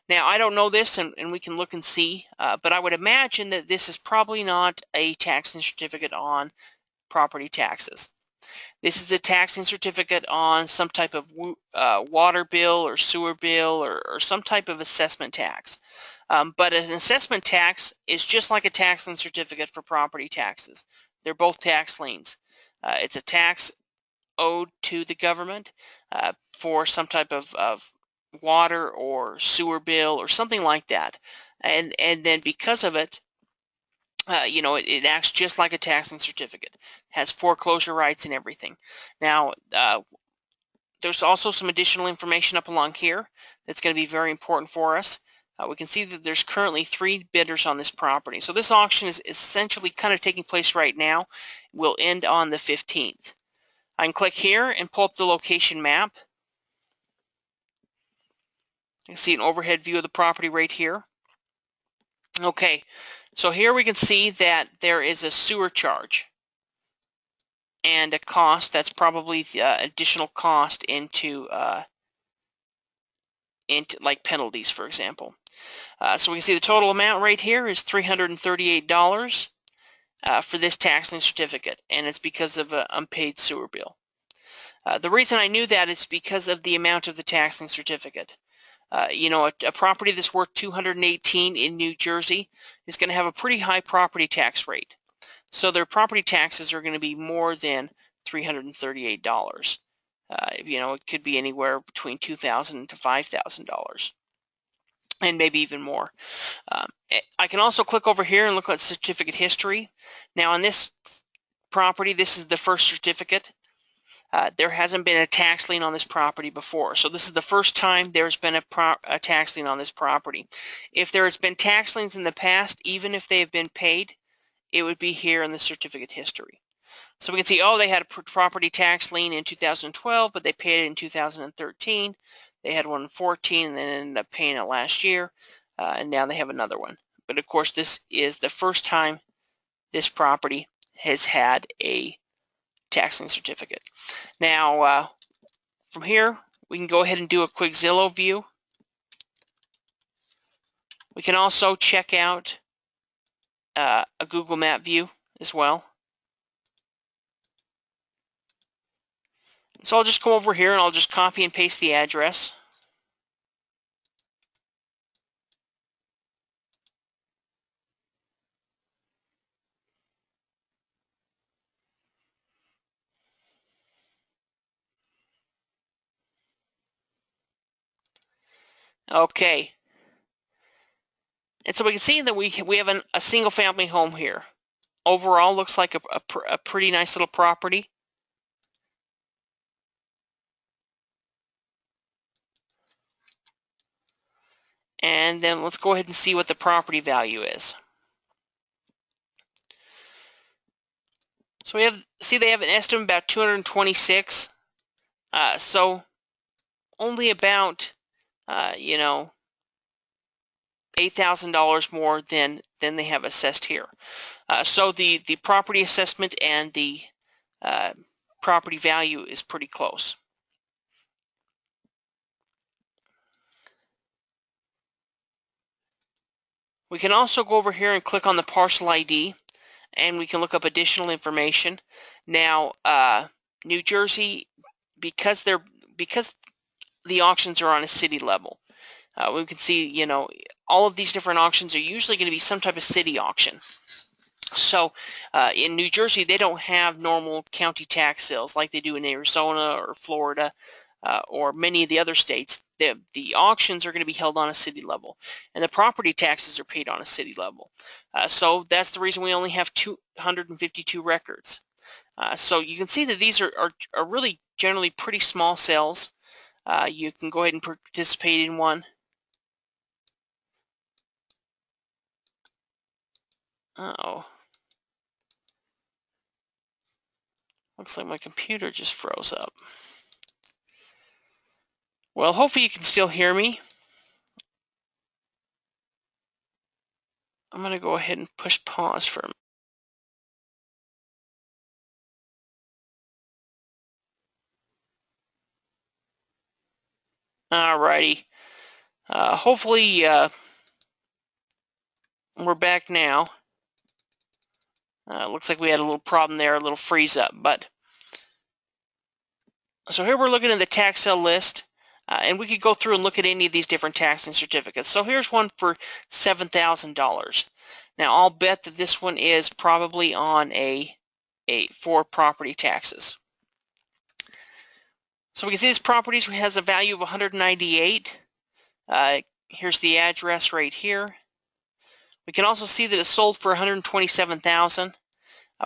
[SPEAKER 1] Now I don't know this, and we can look and see, but I would imagine that this is probably not a taxing certificate on property taxes. This is a taxing certificate on some type of water bill or sewer bill or some type of assessment tax. But an assessment tax is just like a taxing certificate for property taxes. They're both tax liens. It's a tax owed to the government for some type of water or sewer bill or something like that. And then because of it, it acts just like a taxing certificate, has foreclosure rights and everything. Now, there's also some additional information up along here that's going to be very important for us. We can see that there's currently 3 bidders on this property. So this auction is essentially kind of taking place right now. Will end on the 15th. I can click here and pull up the location map. You can see an overhead view of the property right here. Okay, so here we can see that there is a sewer charge and a cost that's probably additional cost into like penalties, for example. So we can see the total amount right here is $338 for this taxing certificate, and it's because of an unpaid sewer bill. The reason I knew that is because of the amount of the taxing certificate. A property that's worth $218 in New Jersey is going to have a pretty high property tax rate. So their property taxes are going to be more than $338. It could be anywhere between $2,000 to $5,000, and maybe even more. I can also click over here and look at certificate history. Now on this property, this is the first certificate. There hasn't been a tax lien on this property before, so this is the first time there's been a tax lien on this property. If there has been tax liens in the past, even if they have been paid, it would be here in the certificate history. So we can see, oh, they had a property tax lien in 2012, but they paid it in 2013. They had one in 14, and then ended up paying it last year, and now they have another one. But of course, this is the first time this property has had a tax lien certificate. Now, from here, we can go ahead and do a quick Zillow view. We can also check out a Google Map view as well. So I'll just come over here and I'll just copy and paste the address. Okay. And so we can see that we have a single family home here. Overall, looks like a pretty nice little property. And then let's go ahead and see what the property value is. So they have an estimate about 226. So only about $8,000 more than they have assessed here. So the property assessment and the property value is pretty close. We can also go over here and click on the parcel ID, and we can look up additional information. Now, New Jersey, because the auctions are on a city level, we can see, all of these different auctions are usually going to be some type of city auction. So in New Jersey, they don't have normal county tax sales like they do in Arizona or Florida or many of the other states. The auctions are going to be held on a city level, and the property taxes are paid on a city level. So that's the reason we only have 252 records. So you can see that these are really generally pretty small sales. You can go ahead and participate in one. Uh-oh. Looks like my computer just froze up. Well, hopefully you can still hear me. I'm going to go ahead and push pause for a minute. Alrighty. Hopefully we're back now. Looks like we had a little problem there, a little freeze up. But so here we're looking at the tax sale list, and we could go through and look at any of these different tax lien certificates. So here's one for $7,000. Now I'll bet that this one is probably on for property taxes. So we can see this property has a value of 198. Here's the address right here. We can also see that it sold for 127,000.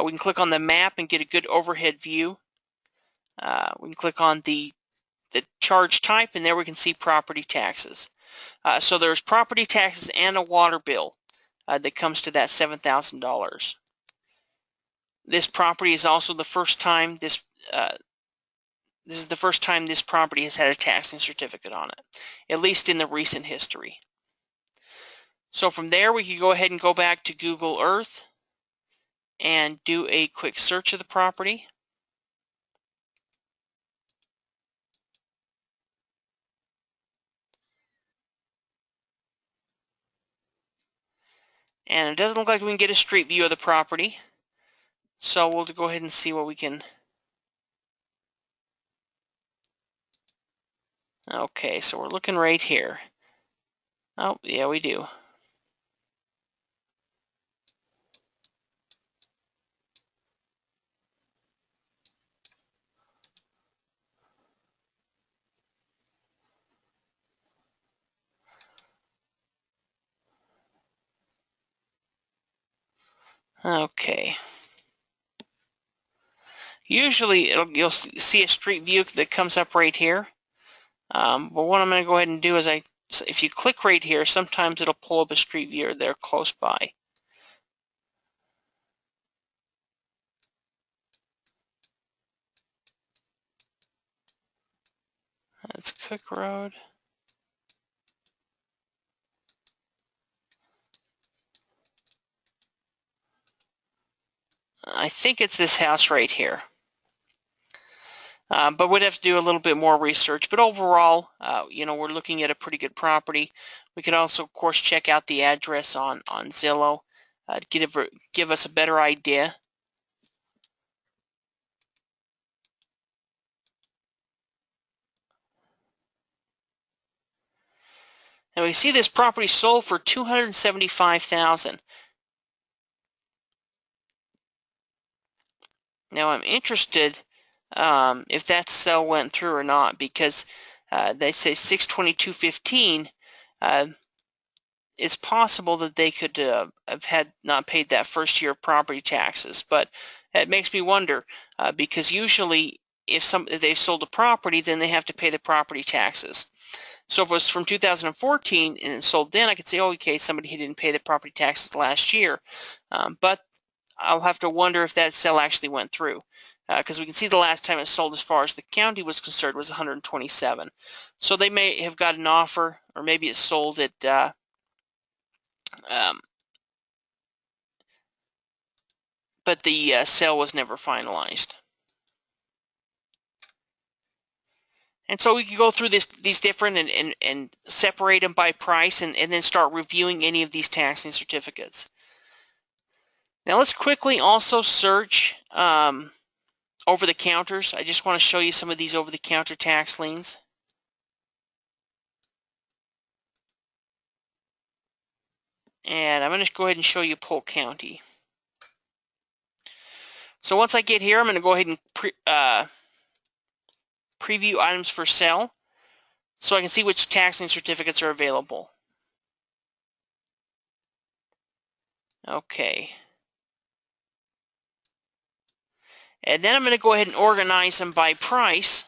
[SPEAKER 1] We can click on the map and get a good overhead view. We can click on the charge type, and there we can see property taxes. So there's property taxes and a water bill that comes to that $7,000. This property is also the first time this is the first time this property has had a tax lien certificate on it, at least in the recent history. So from there, we can go ahead and go back to Google Earth and do a quick search of the property. And it doesn't look like we can get a street view of the property. So we'll go ahead and see what we can. Okay, so we're looking right here. Oh, yeah, we do. Okay. Usually you'll see a street view that comes up right here. But what I'm going to go ahead and do is if you click right here, sometimes it'll pull up a street view there close by. That's Cook Road. I think it's this house right here. But we'd have to do a little bit more research. But overall, we're looking at a pretty good property. We could also, of course, check out the address on Zillow to give us a better idea. And we see this property sold for $275,000. Now I'm interested if that sale went through or not, because they say 6/22/15. It's possible that they could have had not paid that first year of property taxes, but it makes me wonder because usually if they've sold a property, then they have to pay the property taxes. So if it was from 2014 and sold then, I could say, oh, okay, somebody who didn't pay the property taxes last year, but I'll have to wonder if that sale actually went through, because we can see the last time it sold, as far as the county was concerned, was 127. So they may have got an offer, or maybe it sold at but the sale was never finalized. And so we can go through these different and separate them by price, and then start reviewing any of these taxing certificates. Now let's quickly also search over-the-counters. I just want to show you some of these over-the-counter tax liens. And I'm going to go ahead and show you Polk County. So once I get here, I'm going to go ahead and preview items for sale so I can see which taxing certificates are available. Okay. And then I'm going to go ahead and organize them by price.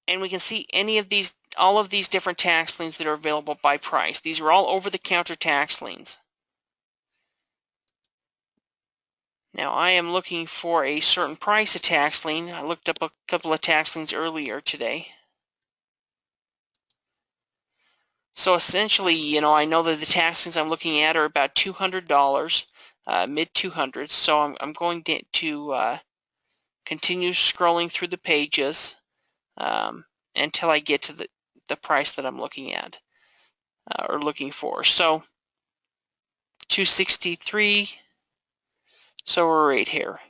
[SPEAKER 1] And we can see all of these different tax liens that are available by price. These are all over-the-counter tax liens. Now I am looking for a certain price of tax lien. I looked up a couple of tax liens earlier today. So essentially, I know that the tax liens I'm looking at are about $200, mid 200s. So I'm going to continue scrolling through the pages until I get to the price that I'm looking at or looking for. So 263. So we're right here.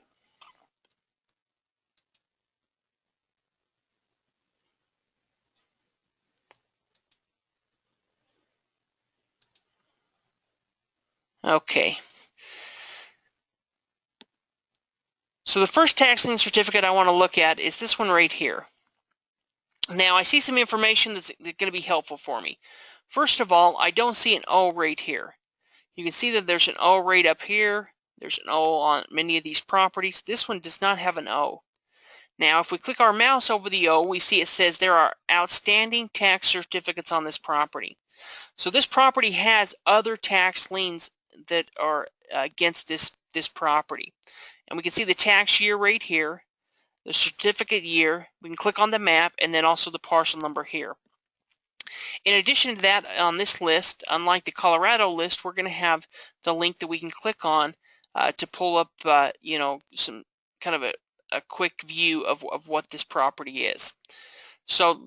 [SPEAKER 1] Okay. So the first tax lien certificate I want to look at is this one right here. Now I see some information that's going to be helpful for me. First of all, I don't see an O right here. You can see that there's an O right up here. There's an O on many of these properties. This one does not have an O. Now if we click our mouse over the O, we see it says there are outstanding tax certificates on this property. So this property has other tax liens that are against this property. And we can see the tax year right here, the certificate year. We can click on the map, and then also the parcel number here. In addition to that, on this list, unlike the Colorado list, we're going to have the link that we can click on to pull up, some kind of a quick view of what this property is. So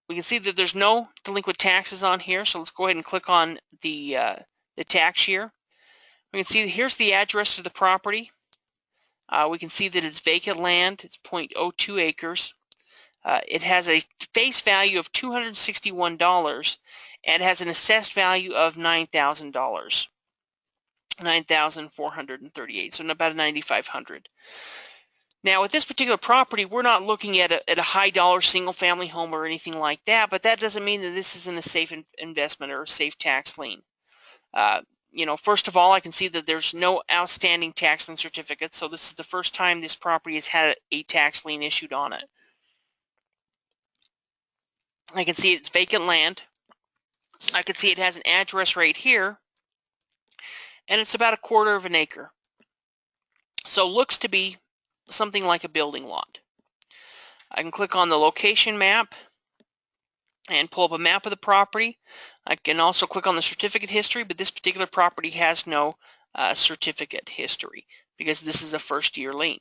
[SPEAKER 1] we can see that there's no delinquent taxes on here. So let's go ahead and click on the tax year. We can see here's the address of the property. We can see that it's vacant land. It's 0.02 acres. It has a face value of $261 and has an assessed value of $9,000, $9,438, so about $9,500. Now, with this particular property, we're not looking at a high-dollar single-family home or anything like that, but that doesn't mean that this isn't a safe investment or a safe tax lien. first of all, I can see that there's no outstanding tax lien certificates, so this is the first time this property has had a tax lien issued on it. I can see it's vacant land. I can see it has an address right here, and it's about 1/4 of an acre. So looks to be something like a building lot. I can click on the location map and pull up a map of the property. I can also click on the certificate history, but this particular property has no certificate history because this is a first-year lien.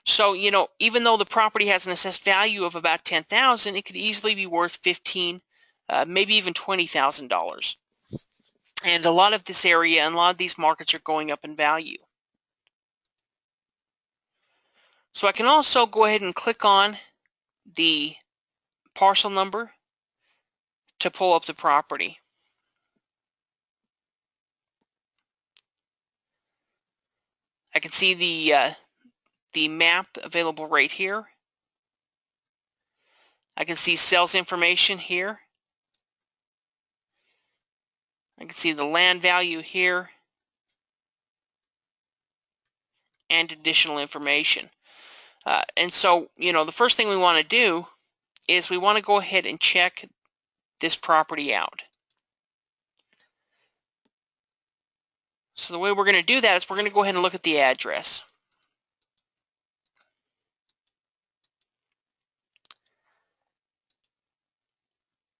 [SPEAKER 1] So, even though the property has an assessed value of about $10,000, it could easily be worth $15,000, maybe even $20,000. And a lot of this area and a lot of these markets are going up in value. So I can also go ahead and click on the parcel number to pull up the property. I can see the map available right here. I can see sales information here. I can see the land value here and additional information. And so, the first thing we want to do is we want to go ahead and check this property out. So the way we're going to do that is we're going to go ahead and look at the address.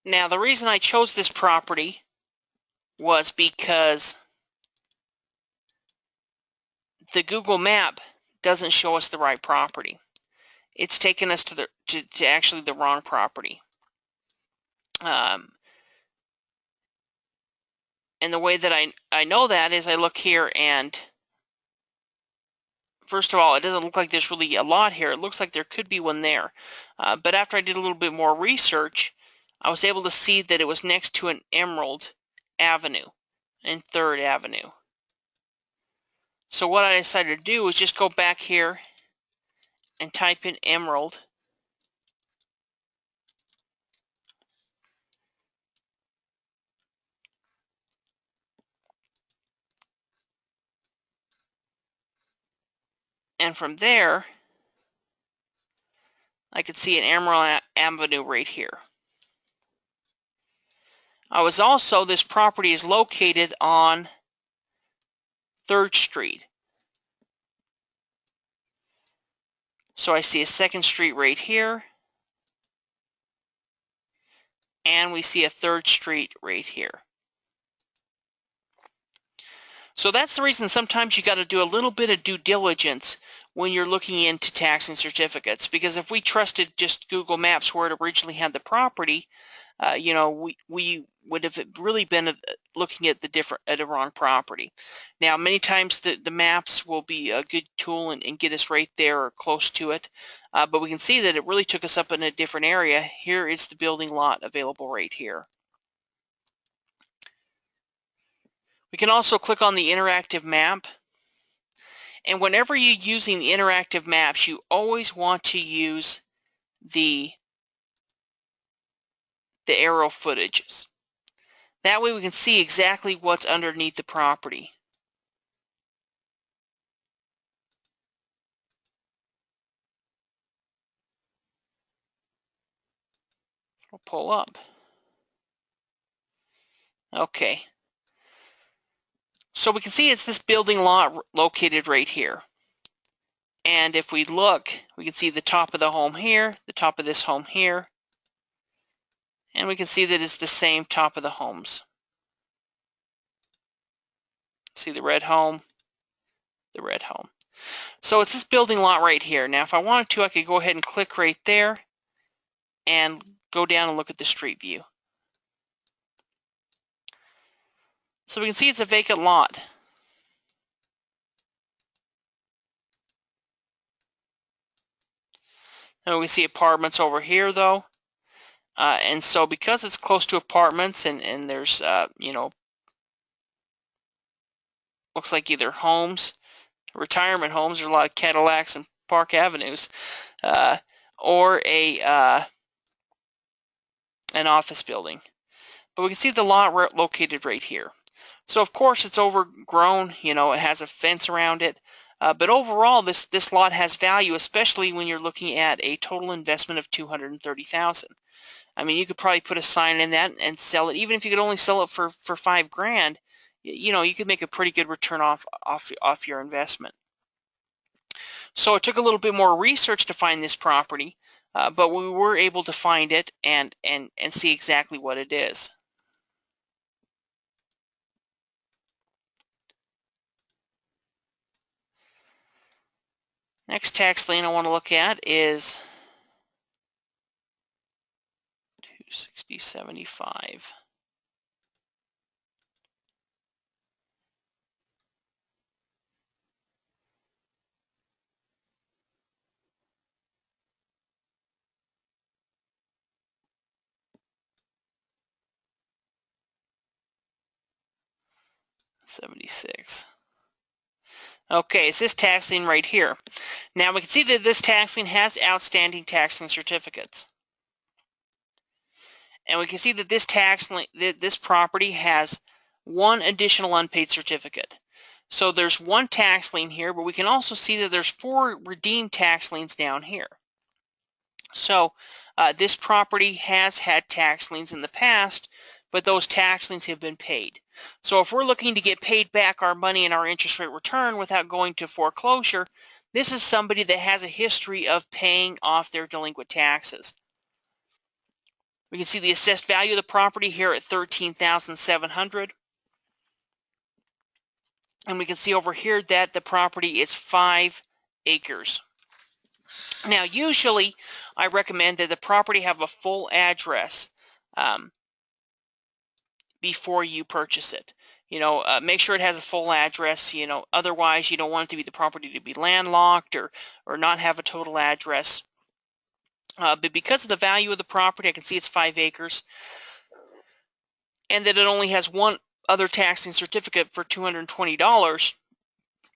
[SPEAKER 1] Now, the reason I chose this property was because the Google map doesn't show us the right property. It's taken us to actually the wrong property. And the way that I know that is I look here, and first of all, it doesn't look like there's really a lot here. It looks like there could be one there. But after I did a little bit more research, I was able to see that it was next to an Emerald Avenue and 3rd Avenue. So what I decided to do was just go back here and type in Emerald. And from there, I could see an Emerald Avenue right here. This property is located on 3rd Street. So I see a 2nd Street right here, and we see a 3rd Street right here. So that's the reason sometimes you got to do a little bit of due diligence when you're looking into tax and certificates, because if we trusted just Google Maps where it originally had the property, we would have really been looking at the wrong property. Now, many times the maps will be a good tool and get us right there or close to it, but we can see that it really took us up in a different area. Here is the building lot available right here. We can also click on the interactive map. And whenever you're using the interactive maps, you always want to use the aerial footages. That way we can see exactly what's underneath the property. I'll pull up. Okay. So we can see it's this building lot located right here. And if we look, we can see the top of the home here, the top of this home here, and we can see that it's the same top of the homes. See the red home, the red home. So it's this building lot right here. Now, if I wanted to, I could go ahead and click right there and go down and look at the street view. So we can see it's a vacant lot. And we see apartments over here, though. And so because it's close to apartments and there's, looks like either homes, retirement homes, there's a lot of Cadillacs and Park Avenues, or an office building. But we can see the lot located right here. So of course it's overgrown, you know, it has a fence around it. But overall, this lot has value, especially when you're looking at a total investment of $230,000. I mean, you could probably put a sign in that and sell it, even if you could only sell it for $5 grand. You know, you could make a pretty good return off your investment. So it took a little bit more research to find this property, but we were able to find it and see exactly what it is. Next tax lien I want to look at is 26075. $76. Okay, it's this tax lien right here. Now we can see that this tax lien has outstanding tax lien certificates. And we can see that this property has one additional unpaid certificate. So there's one tax lien here, but we can also see that there's 4 redeemed tax liens down here. So this property has had tax liens in the past, but those tax liens have been paid. So if we're looking to get paid back our money and our interest rate return without going to foreclosure, this is somebody that has a history of paying off their delinquent taxes. We can see the assessed value of the property here at $13,700. And we can see over here that the property is 5 acres. Now, usually I recommend that the property have a full address before you purchase it. You know, make sure it has a full address. You know, otherwise you don't want it to be the property to be landlocked or not have a total address. But because of the value of the property, I can see it's 5 acres, and that it only has one other taxing certificate for $220.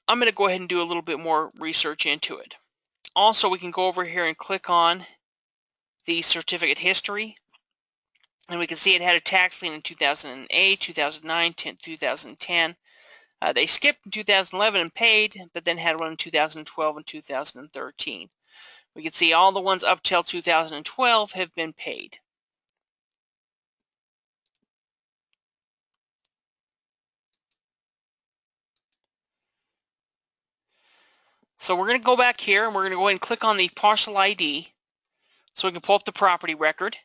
[SPEAKER 1] I'm going to go ahead and do a little bit more research into it. Also, we can go over here and click on the certificate history, and we can see it had a tax lien in 2008, 2009, 2010. They skipped in 2011 and paid, but then had one in 2012 and 2013. We can see all the ones up till 2012 have been paid. So we're going to go back here and we're going to go ahead and click on the parcel ID so we can pull up the property record.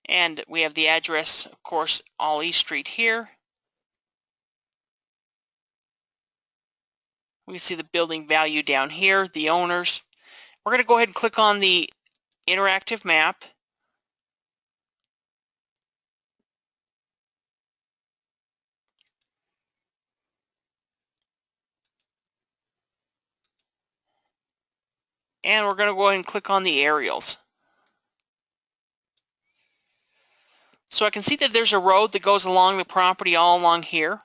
[SPEAKER 1] And we have the address, of course, All East Street here. We can see the building value down here, the owners. We're going to go ahead and click on the interactive map. And we're going to go ahead and click on the aerials. So I can see that there's a road that goes along the property all along here.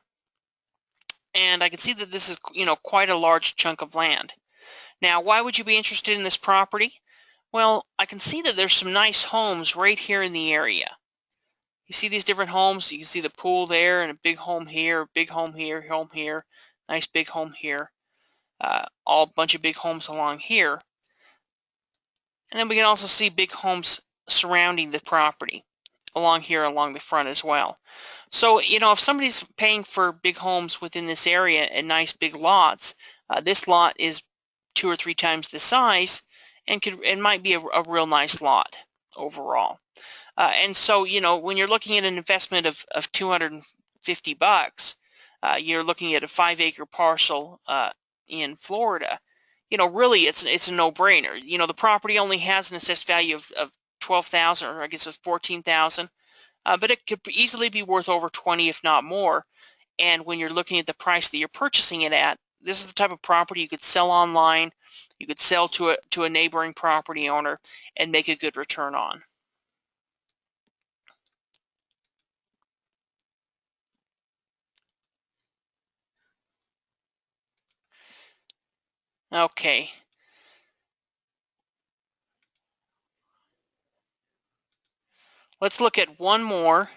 [SPEAKER 1] And I can see that this is, you know, quite a large chunk of land. Now, why would you be interested in this property? Well, I can see that there's some nice homes right here in the area. You see these different homes? You can see the pool there and a big home here, home here, nice big home here. All bunch of big homes along here. And then we can also see big homes surrounding the property along here, along the front as well. So, you know, if somebody's paying for big homes within this area and nice big lots, this lot is 2 or 3 times the size and might be a real nice lot overall. And so, you know, when you're looking at an investment of $250, you're looking at a 5-acre parcel in Florida. You know, really, it's a no-brainer. You know, the property only has an assessed value of $12,000, or I guess it's $14,000, but it could easily be worth over $20, if not more. And when you're looking at the price that you're purchasing it at, this is the type of property you could sell online. You could sell to a neighboring property owner and make a good return on. Okay. Let's look at one more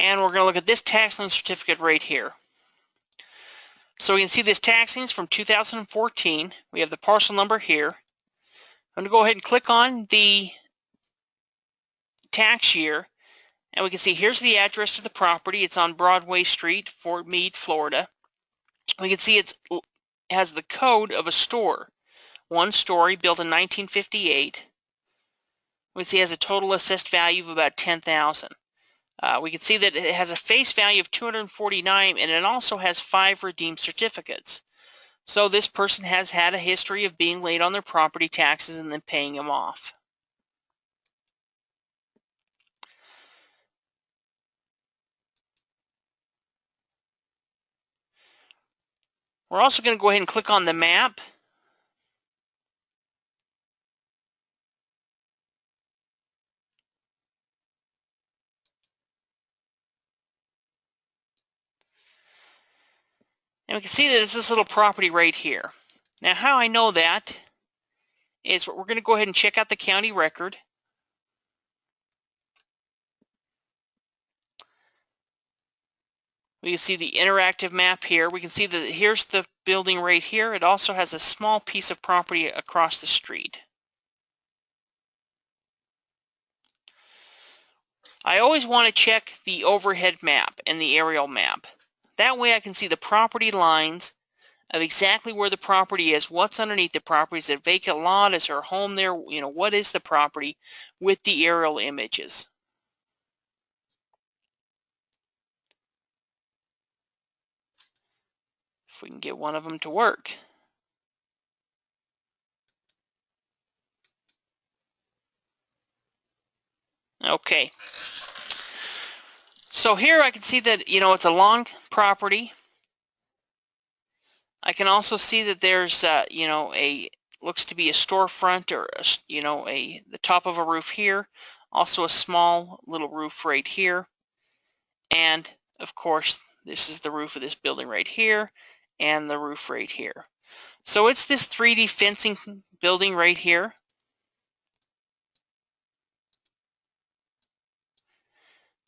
[SPEAKER 1] And we're going to look at this tax lien certificate right here. So we can see this tax lien is from 2014. We have the parcel number here. I'm going to go ahead and click on the tax year, and we can see here's the address to the property. It's on Broadway Street, Fort Meade, Florida. We can see it has the code of a store, 1 story, built in 1958. We can see it has a total assessed value of about $10,000. We can see that it has a face value of $249, and it also has 5 redeemed certificates. So this person has had a history of being late on their property taxes and then paying them off. We're also going to go ahead and click on the map. And we can see that it's this little property right here. Now, how I know that is we're going to go ahead and check out the county record. We can see the interactive map here. We can see that here's the building right here. It also has a small piece of property across the street. I always want to check the overhead map and the aerial map. That way I can see the property lines of exactly where the property is, what's underneath the property. Is it a vacant lot? Is there a home there? What is the property with the aerial images? If we can get one of them to work. Okay. So here I can see that, it's a long property. I can also see that there's, looks to be a storefront or, the top of a roof here. Also a small little roof right here. And, of course, this is the roof of this building right here and the roof right here. So it's this 3D fencing building right here.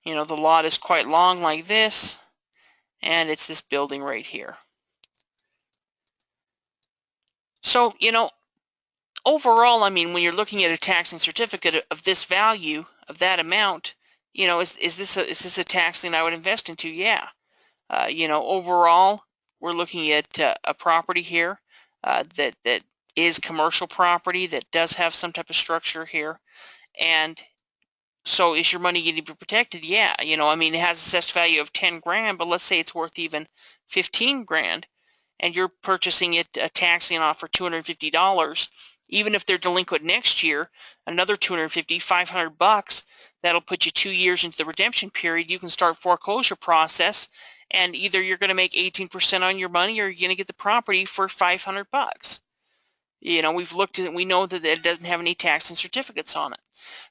[SPEAKER 1] The lot is quite long like this, and it's this building right here. So, overall, I mean, when you're looking at a taxing certificate of this value, of that amount, is this a tax lien I would invest into? Yeah. Overall, we're looking at a property here that is commercial property that does have some type of structure here. And so is your money going to be protected? Yeah. I mean, it has assessed value of 10 grand, but let's say it's worth even 15 grand, and you're purchasing it a tax lien off for $250. Even if they're delinquent next year, another $250, $500, that'll put you 2 years into the redemption period. You can start foreclosure process, and either you're going to make 18% on your money, or you're going to get the property for $500. We've looked at it, we know that it doesn't have any tax and certificates on it.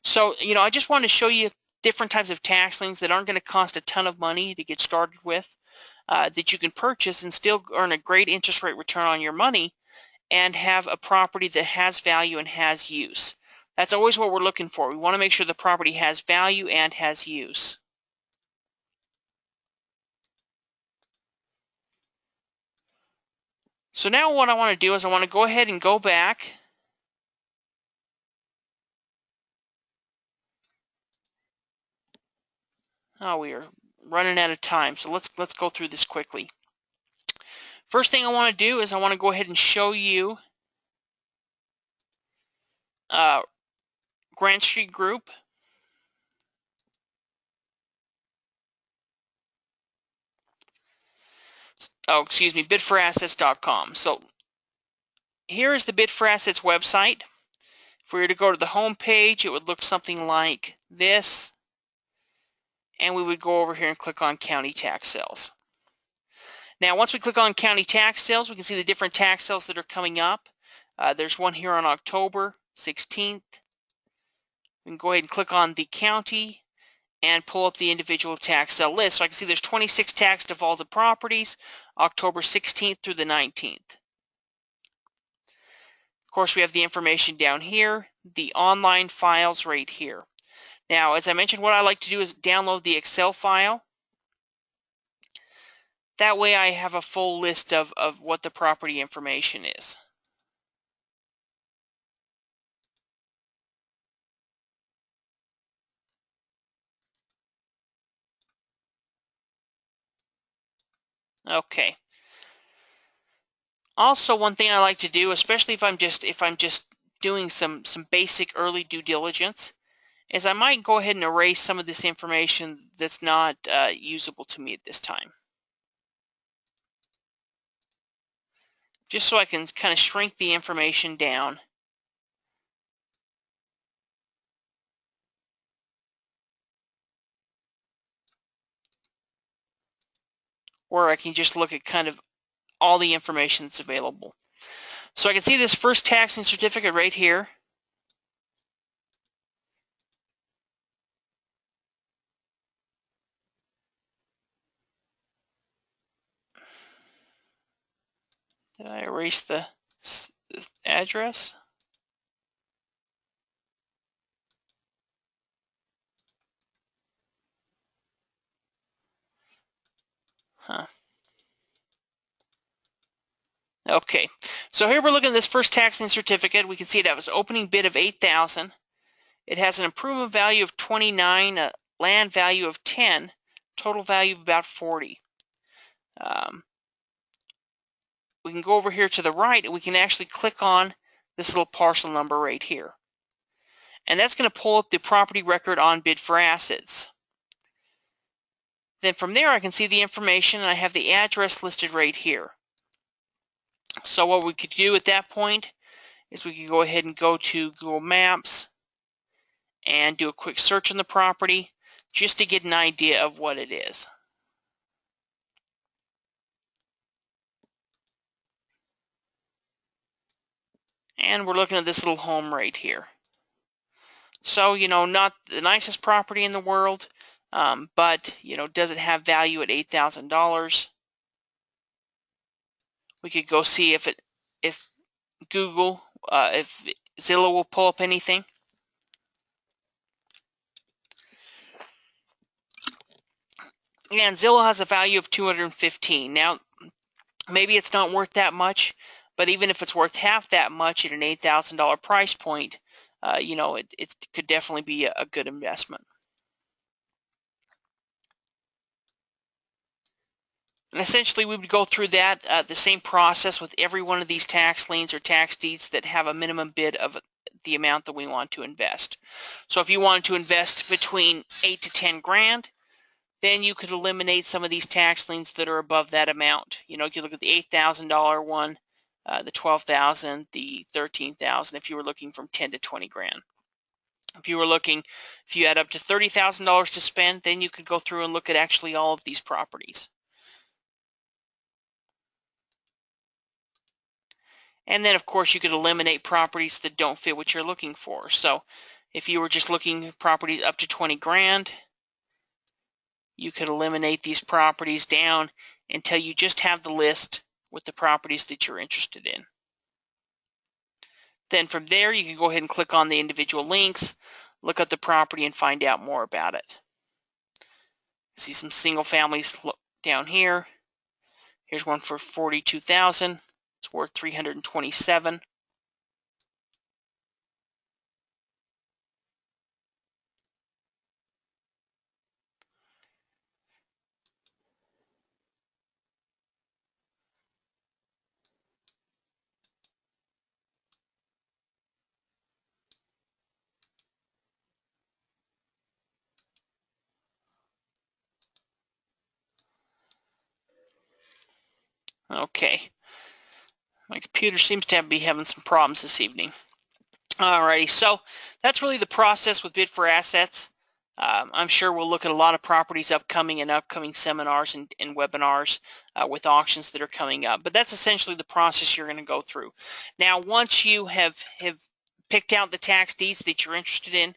[SPEAKER 1] So, I just want to show you different types of tax liens that aren't going to cost a ton of money to get started with, that you can purchase and still earn a great interest rate return on your money and have a property that has value and has use. That's always what we're looking for. We want to make sure the property has value and has use. So now what I want to do is I want to go ahead and go back . Oh, we are running out of time, so let's go through this quickly. First thing I want to do is I want to go ahead and show you Grant Street Group. Oh, excuse me, bidforassets.com. So here is the Bid for Assets website. If we were to go to the home page, it would look something like this. And we would go over here and click on County Tax Sales. Now, once we click on County Tax Sales, we can see the different tax sales that are coming up. There's one here on October 16th. We can go ahead and click on the county and pull up the individual tax sale list. So I can see there's 26 tax defaulted properties, October 16th through the 19th. Of course, we have the information down here, the online files right here. Now, as I mentioned, what I like to do is download the Excel file. That way I have a full list of what the property information is. Okay. Also, one thing I like to do, especially if I'm just doing some basic early due diligence, is I might go ahead and erase some of this information that's not usable to me at this time. Just so I can kind of shrink the information down. Or I can just look at kind of all the information that's available. So I can see this first taxing certificate right here. Did I erase the address? Huh. Okay, so here we're looking at this first taxing certificate. We can see it has an opening bid of $8,000. It has an improvement value of 29, a land value of 10, total value of about 40. We can go over here to the right and we can actually click on this little parcel number right here. And that's going to pull up the property record on bid for assets. Then from there I can see the information and I have the address listed right here. So what we could do at that point is we could go ahead and go to Google Maps and do a quick search on the property just to get an idea of what it is. And we're looking at this little home right here. So, not the nicest property in the world, but, does it have value at $8,000? We could go see if Google, if Zillow will pull up anything. And Zillow has a value of $215. Now, maybe it's not worth that much, but even if it's worth half that much at an $8,000 price point, it could definitely be a good investment. And essentially, we would go through that the same process with every one of these tax liens or tax deeds that have a minimum bid of the amount that we want to invest. So if you wanted to invest between 8 to 10 grand, then you could eliminate some of these tax liens that are above that amount. You could look at the $8,000 one, the $12,000, the $13,000 if you were looking from 10 to 20 grand. If you had up to $30,000 to spend, then you could go through and look at actually all of these properties. And then, of course, you could eliminate properties that don't fit what you're looking for. So if you were just looking at properties up to 20 grand, you could eliminate these properties down until you just have the list with the properties that you're interested in. Then from there, you can go ahead and click on the individual links, look at the property, and find out more about it. See some single families down here. Here's one for $42,000. It's worth $327,000. Okay. My computer seems to be having some problems this evening. Alrighty, so that's really the process with bid for assets. I'm sure we'll look at a lot of properties upcoming seminars and webinars with auctions that are coming up. But that's essentially the process you're going to go through. Now, once you have picked out the tax deeds that you're interested in,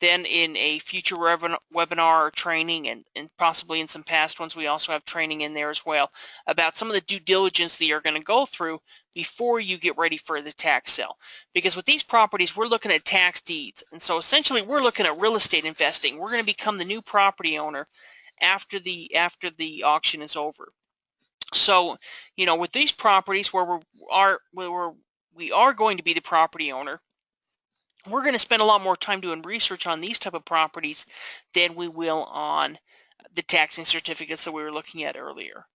[SPEAKER 1] then in a future webinar or training, and possibly in some past ones, we also have training in there as well about some of the due diligence that you're going to go through before you get ready for the tax sale. Because with these properties, we're looking at tax deeds. And so essentially, we're looking at real estate investing. We're going to become the new property owner after the auction is over. So, with these properties where we are going to be the property owner, we're going to spend a lot more time doing research on these type of properties than we will on the taxing certificates that we were looking at earlier.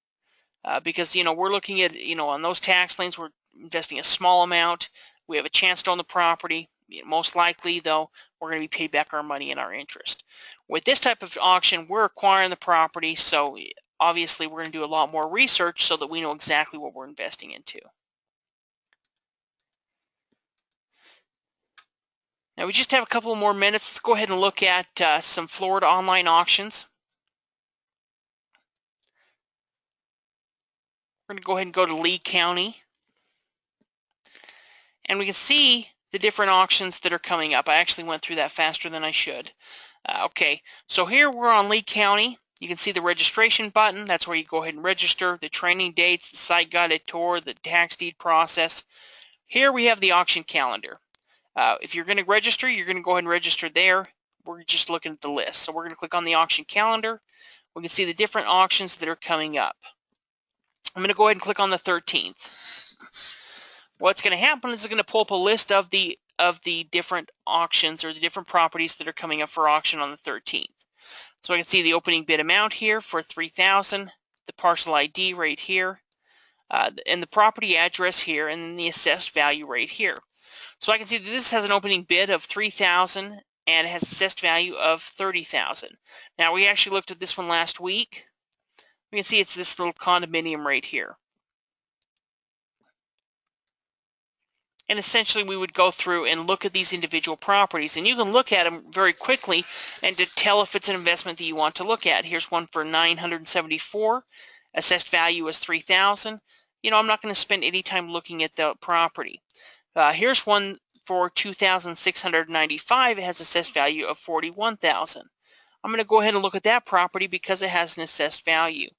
[SPEAKER 1] Because we're looking at on those tax liens, we're investing a small amount. We have a chance to own the property. Most likely, though, we're going to be paid back our money and our interest. With this type of auction, we're acquiring the property, so obviously we're going to do a lot more research so that we know exactly what we're investing into. Now we just have a couple more minutes. Let's go ahead and look at some Florida online auctions. We're going to go ahead and go to Lee County. And we can see the different auctions that are coming up. I actually went through that faster than I should. Okay, so here we're on Lee County. You can see the registration button. That's where you go ahead and register, the training dates, the site guided tour, the tax deed process. Here we have the auction calendar. If you're going to register, you're going to go ahead and register there. We're just looking at the list. So we're going to click on the auction calendar. We can see the different auctions that are coming up. I'm going to go ahead and click on the 13th. What's going to happen is it's going to pull up a list of the different auctions or the different properties that are coming up for auction on the 13th. So I can see the opening bid amount here for $3,000, the parcel ID right here, and the property address here, and then the assessed value right here. So I can see that this has an opening bid of $3,000 and it has assessed value of $30,000. Now we actually looked at this one last week. We can see it's this little condominium right here. And essentially we would go through and look at these individual properties, and you can look at them very quickly and to tell if it's an investment that you want to look at. Here's one for $974, assessed value is $3,000. I'm not going to spend any time looking at the property. Here's one for $2,695. It has assessed value of $41,000. I'm going to go ahead and look at that property because it has an assessed value.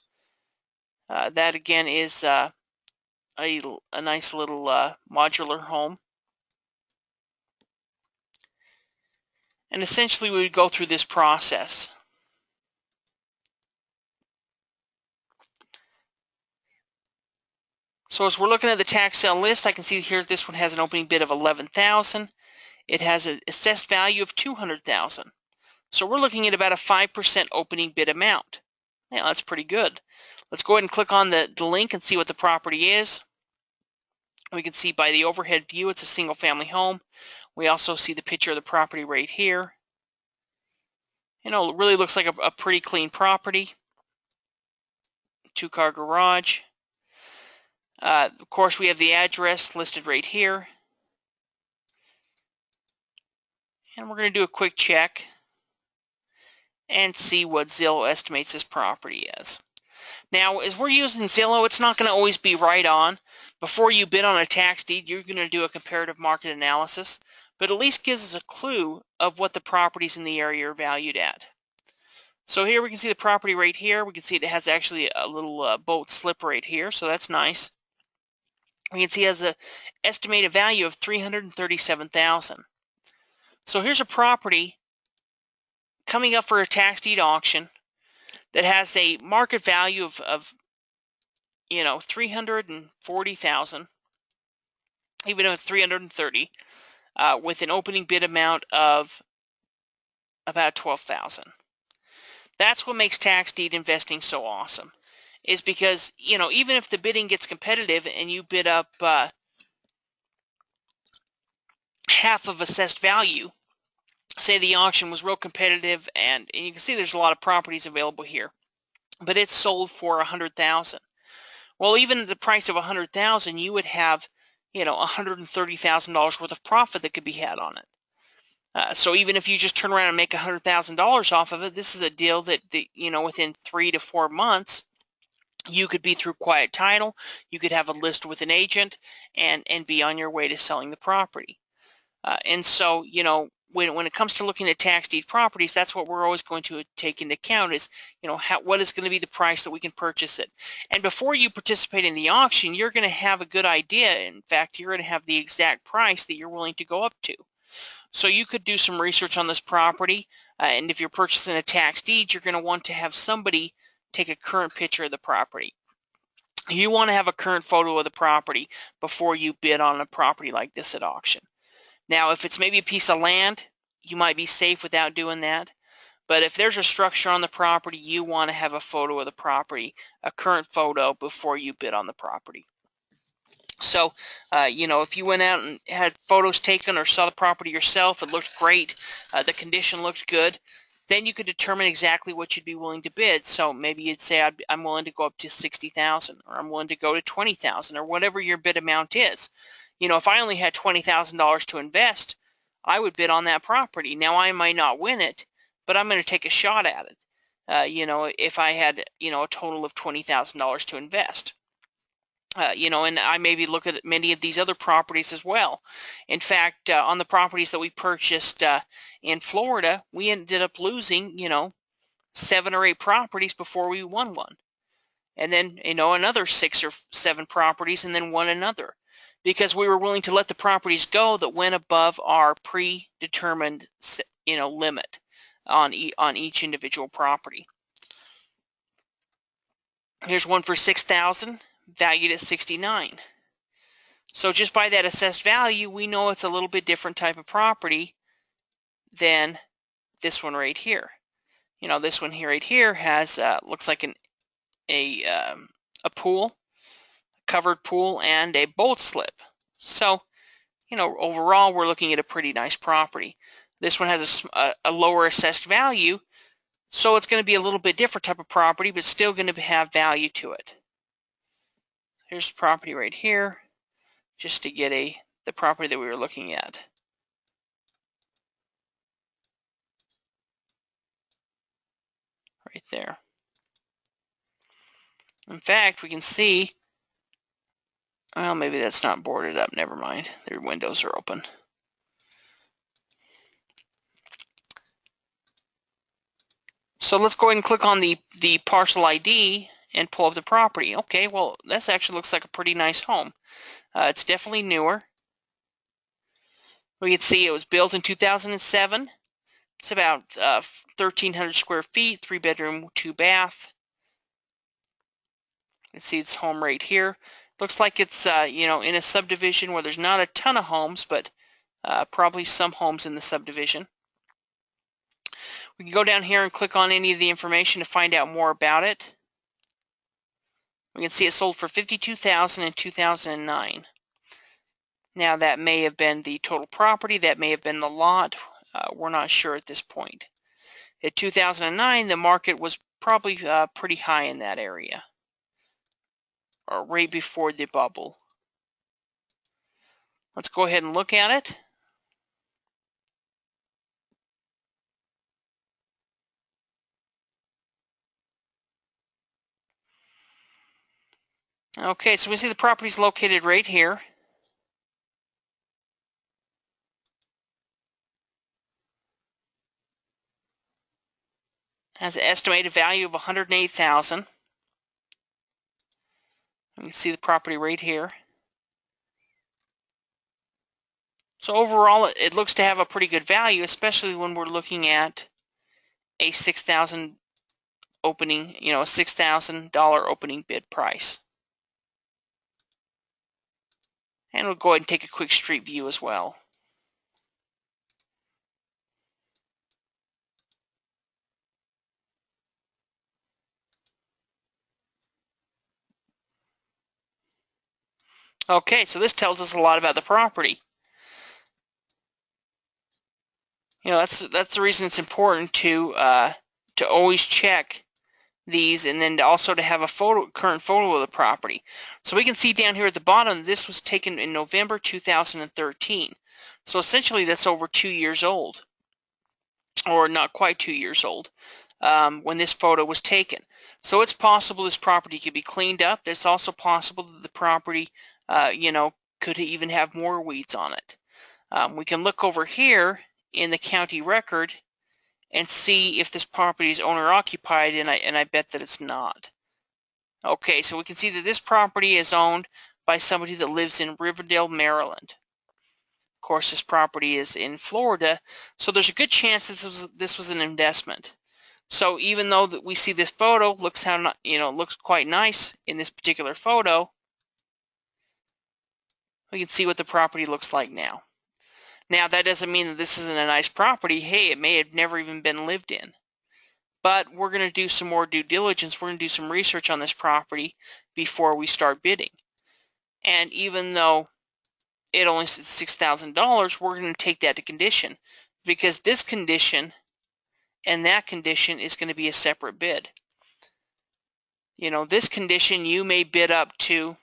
[SPEAKER 1] That again is a nice little modular home. And essentially we would go through this process. So as we're looking at the tax sale list, I can see here this one has an opening bid of $11,000. It has an assessed value of $200,000. So we're looking at about a 5% opening bid amount. Yeah, that's pretty good. Let's go ahead and click on the link and see what the property is. We can see by the overhead view it's a single family home. We also see the picture of the property right here. It really looks like a pretty clean property. 2-car garage. Of course, we have the address listed right here. And we're going to do a quick check and see what Zillow estimates this property as. Now, as we're using Zillow, it's not going to always be right on. Before you bid on a tax deed, you're going to do a comparative market analysis, but at least gives us a clue of what the properties in the area are valued at. So here we can see the property right here. We can see it has actually a little boat slip right here, so that's nice. We can see it has an estimated value of $337,000. So here's a property coming up for a tax deed auction that has a market value of $340,000, even though it's $330,000, with an opening bid amount of about $12,000. That's what makes tax deed investing so awesome, is because even if the bidding gets competitive and you bid up half of assessed value, say the auction was real competitive, and you can see there's a lot of properties available here, but it's sold for $100,000. Well, even at the price of $100,000, you would have $130,000 worth of profit that could be had on it. So even if you just turn around and make $100,000 off of it, this is a deal that within 3 to 4 months you could be through quiet title, you could have a list with an agent, and be on your way to selling the property. And so when it comes to looking at tax deed properties, that's what we're always going to take into account is what is going to be the price that we can purchase it. And before you participate in the auction, you're going to have a good idea. In fact, you're going to have the exact price that you're willing to go up to. So you could do some research on this property, and if you're purchasing a tax deed, you're going to want to have somebody take a current picture of the property. you want to have a current photo of the property before you bid on a property like this at auction. Now, if it's maybe a piece of land, you might be safe without doing that. But if there's a structure on the property, you want to have a photo of the property, a current photo, before you bid on the property. So, if you went out and had photos taken or saw the property yourself, it looked great, the condition looked good, then you could determine exactly what you'd be willing to bid. So maybe you'd say, I'm willing to go up to 60,000, or I'm willing to go to 20,000, or whatever your bid amount is. If I only had $20,000 to invest, I would bid on that property. Now, I might not win it, but I'm going to take a shot at it. If I had, a total of $20,000 to invest. And I maybe look at many of these other properties as well. In fact, on the properties that we purchased in Florida, we ended up losing, 7 or 8 properties before we won one. And then, another 6 or 7 properties, and then won another. Because we were willing to let the properties go that went above our predetermined, limit on each individual property. Here's one for $6,000, valued at $69,000. So just by that assessed value, we know it's a little bit different type of property than this one right here. This one here right here has looks like a pool, covered pool, and a bolt slip. So, overall, we're looking at a pretty nice property. This one has a lower assessed value, so it's going to be a little bit different type of property, but still going to have value to it. Here's the property right here, just to get the property that we were looking at. Right there. In fact, we can see, well, maybe that's not boarded up. Never mind. Their windows are open. So let's go ahead and click on the parcel ID and pull up the property. Okay, well, this actually looks like a pretty nice home. It's definitely newer. We can see it was built in 2007. It's about 1,300 square feet, 3-bedroom, 2-bath. You can see its home right here. Looks like it's in a subdivision where there's not a ton of homes, but probably some homes in the subdivision. We can go down here and click on any of the information to find out more about it. We can see it sold for $52,000 in 2009. Now, that may have been the total property, that may have been the lot. We're not sure at this point. At 2009, the market was probably pretty high in that area, or right before the bubble. Let's go ahead and look at it. Okay, so we see the property is located right here. Has an estimated value of $108,000. You can see the property right here. So overall, it looks to have a pretty good value, especially when we're looking at a $6,000 opening, a $6,000 opening bid price. And we'll go ahead and take a quick street view as well. Okay, so this tells us a lot about the property. That's the reason it's important to always check these, and then also to have a current photo of the property. So we can see down here at the bottom, this was taken in November 2013. So essentially, that's over 2 years old, or not quite 2 years old, when this photo was taken. So it's possible this property could be cleaned up. It's also possible that the property, could even have more weeds on it. We can look over here in the county record and see if this property is owner occupied, and I bet that it's not. Okay, so we can see that this property is owned by somebody that lives in Riverdale, Maryland. Of course, this property is in Florida, so there's a good chance this was an investment. So even though that we see this photo looks looks quite nice in this particular photo, we can see what the property looks like now. Now that doesn't mean that this isn't a nice property. Hey, it may have never even been lived in. But we're going to do some more due diligence. We're going to do some research on this property before we start bidding. And even though it only says $6,000, we're going to take that to condition, because this condition and that condition is going to be a separate bid. This condition you may bid up to,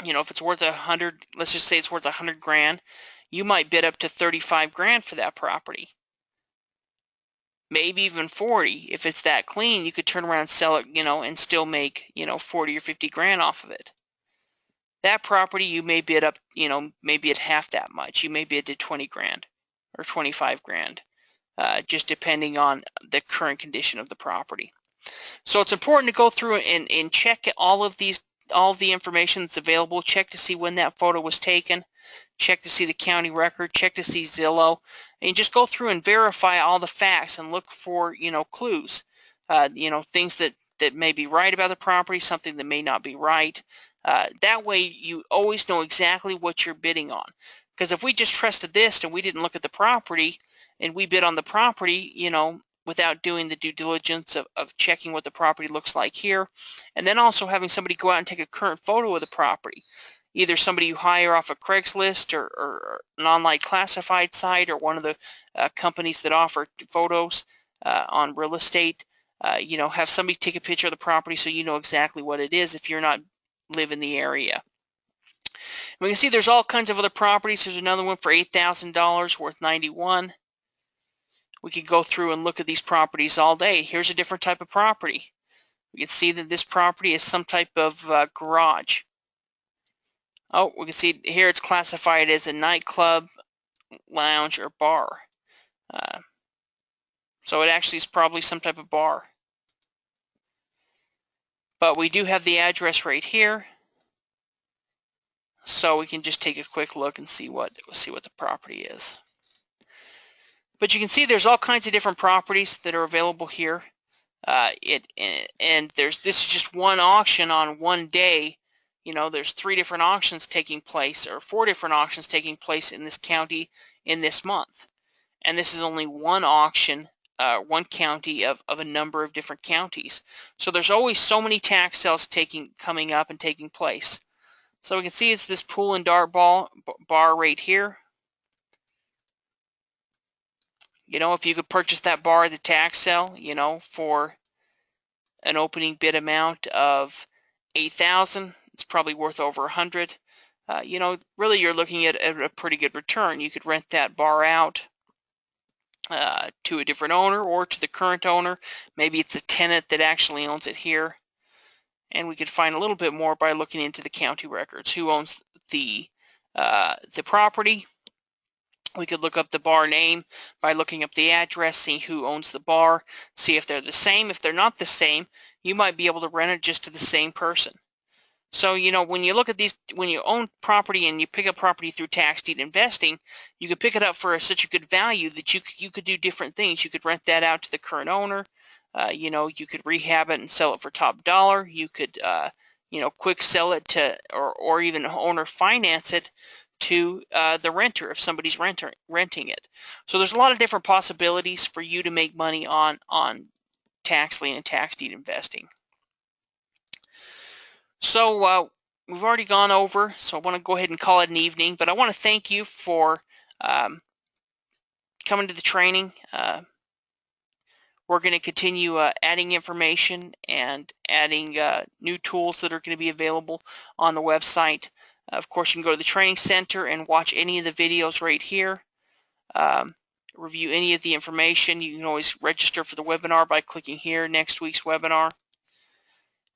[SPEAKER 1] if it's worth 100, let's just say it's worth 100 grand, you might bid up to 35 grand for that property. Maybe even 40. If it's that clean, you could turn around and sell it, and still make, 40 or 50 grand off of it. That property you may bid up, maybe at half that much. You may bid to 20 grand or 25 grand, just depending on the current condition of the property. So it's important to go through and check all of the information that's available. Check to see when that photo was taken. Check to see the county record. Check to see Zillow, and just go through and verify all the facts and look for clues. Things that may be right about the property, something that may not be right. That way you always know exactly what you're bidding on. Because if we just trusted this and we didn't look at the property and we bid on the property, without doing the due diligence of checking what the property looks like here, and then also having somebody go out and take a current photo of the property, either somebody you hire off a Craigslist or an online classified site, or one of the companies that offer photos on real estate. Have somebody take a picture of the property so you know exactly what it is if you're not live in the area. We can see there's all kinds of other properties. There's another one for $8,000 worth 91. We could go through and look at these properties all day. Here's a different type of property. We can see that this property is some type of garage. Oh, we can see here it's classified as a nightclub, lounge, or bar. So it actually is probably some type of bar. But we do have the address right here, so we can just take a quick look and see what the property is. But you can see there's all kinds of different properties that are available here. This is just one auction on one day. There's 3 different auctions taking place, or 4 different auctions taking place in this county in this month. And this is only one auction, one county of a number of different counties. So there's always so many tax sales coming up and taking place. So we can see it's this pool and dart bar right here. If you could purchase that bar at the tax sale, for an opening bid amount of $8,000, it's probably worth over 100. Really you're looking at a pretty good return. You could rent that bar out to a different owner or to the current owner. Maybe it's a tenant that actually owns it here. And we could find a little bit more by looking into the county records. Who owns the property? We could look up the bar name by looking up the address, see who owns the bar, see if they're the same. If they're not the same, you might be able to rent it just to the same person. So, when you look at these, when you own property and you pick up property through tax deed investing, you can pick it up for such a good value that you could do different things. You could rent that out to the current owner. You could rehab it and sell it for top dollar. You could, quick sell it to, or even owner finance it to the renter if somebody's renting it. So there's a lot of different possibilities for you to make money on tax lien and tax deed investing. So we've already gone over, so I want to go ahead and call it an evening, but I want to thank you for coming to the training. We're going to continue adding information and adding new tools that are going to be available on the website. Of course, you can go to the training center and watch any of the videos right here. Review any of the information. You can always register for the webinar by clicking here, next week's webinar.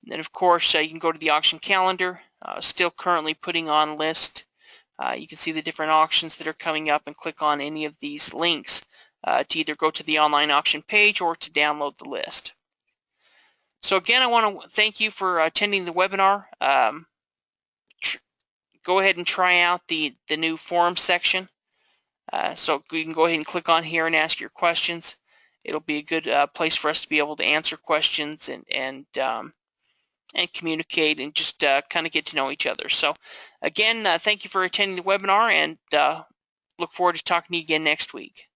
[SPEAKER 1] And then, of course, you can go to the auction calendar. Still currently putting on list. You can see the different auctions that are coming up and click on any of these links to either go to the online auction page or to download the list. So again, I want to thank you for attending the webinar. Go ahead and try out the new forum section. So you can go ahead and click on here and ask your questions. it'll be a good place for us to be able to answer questions and communicate and just kind of get to know each other. So again, thank you for attending the webinar, and look forward to talking to you again next week.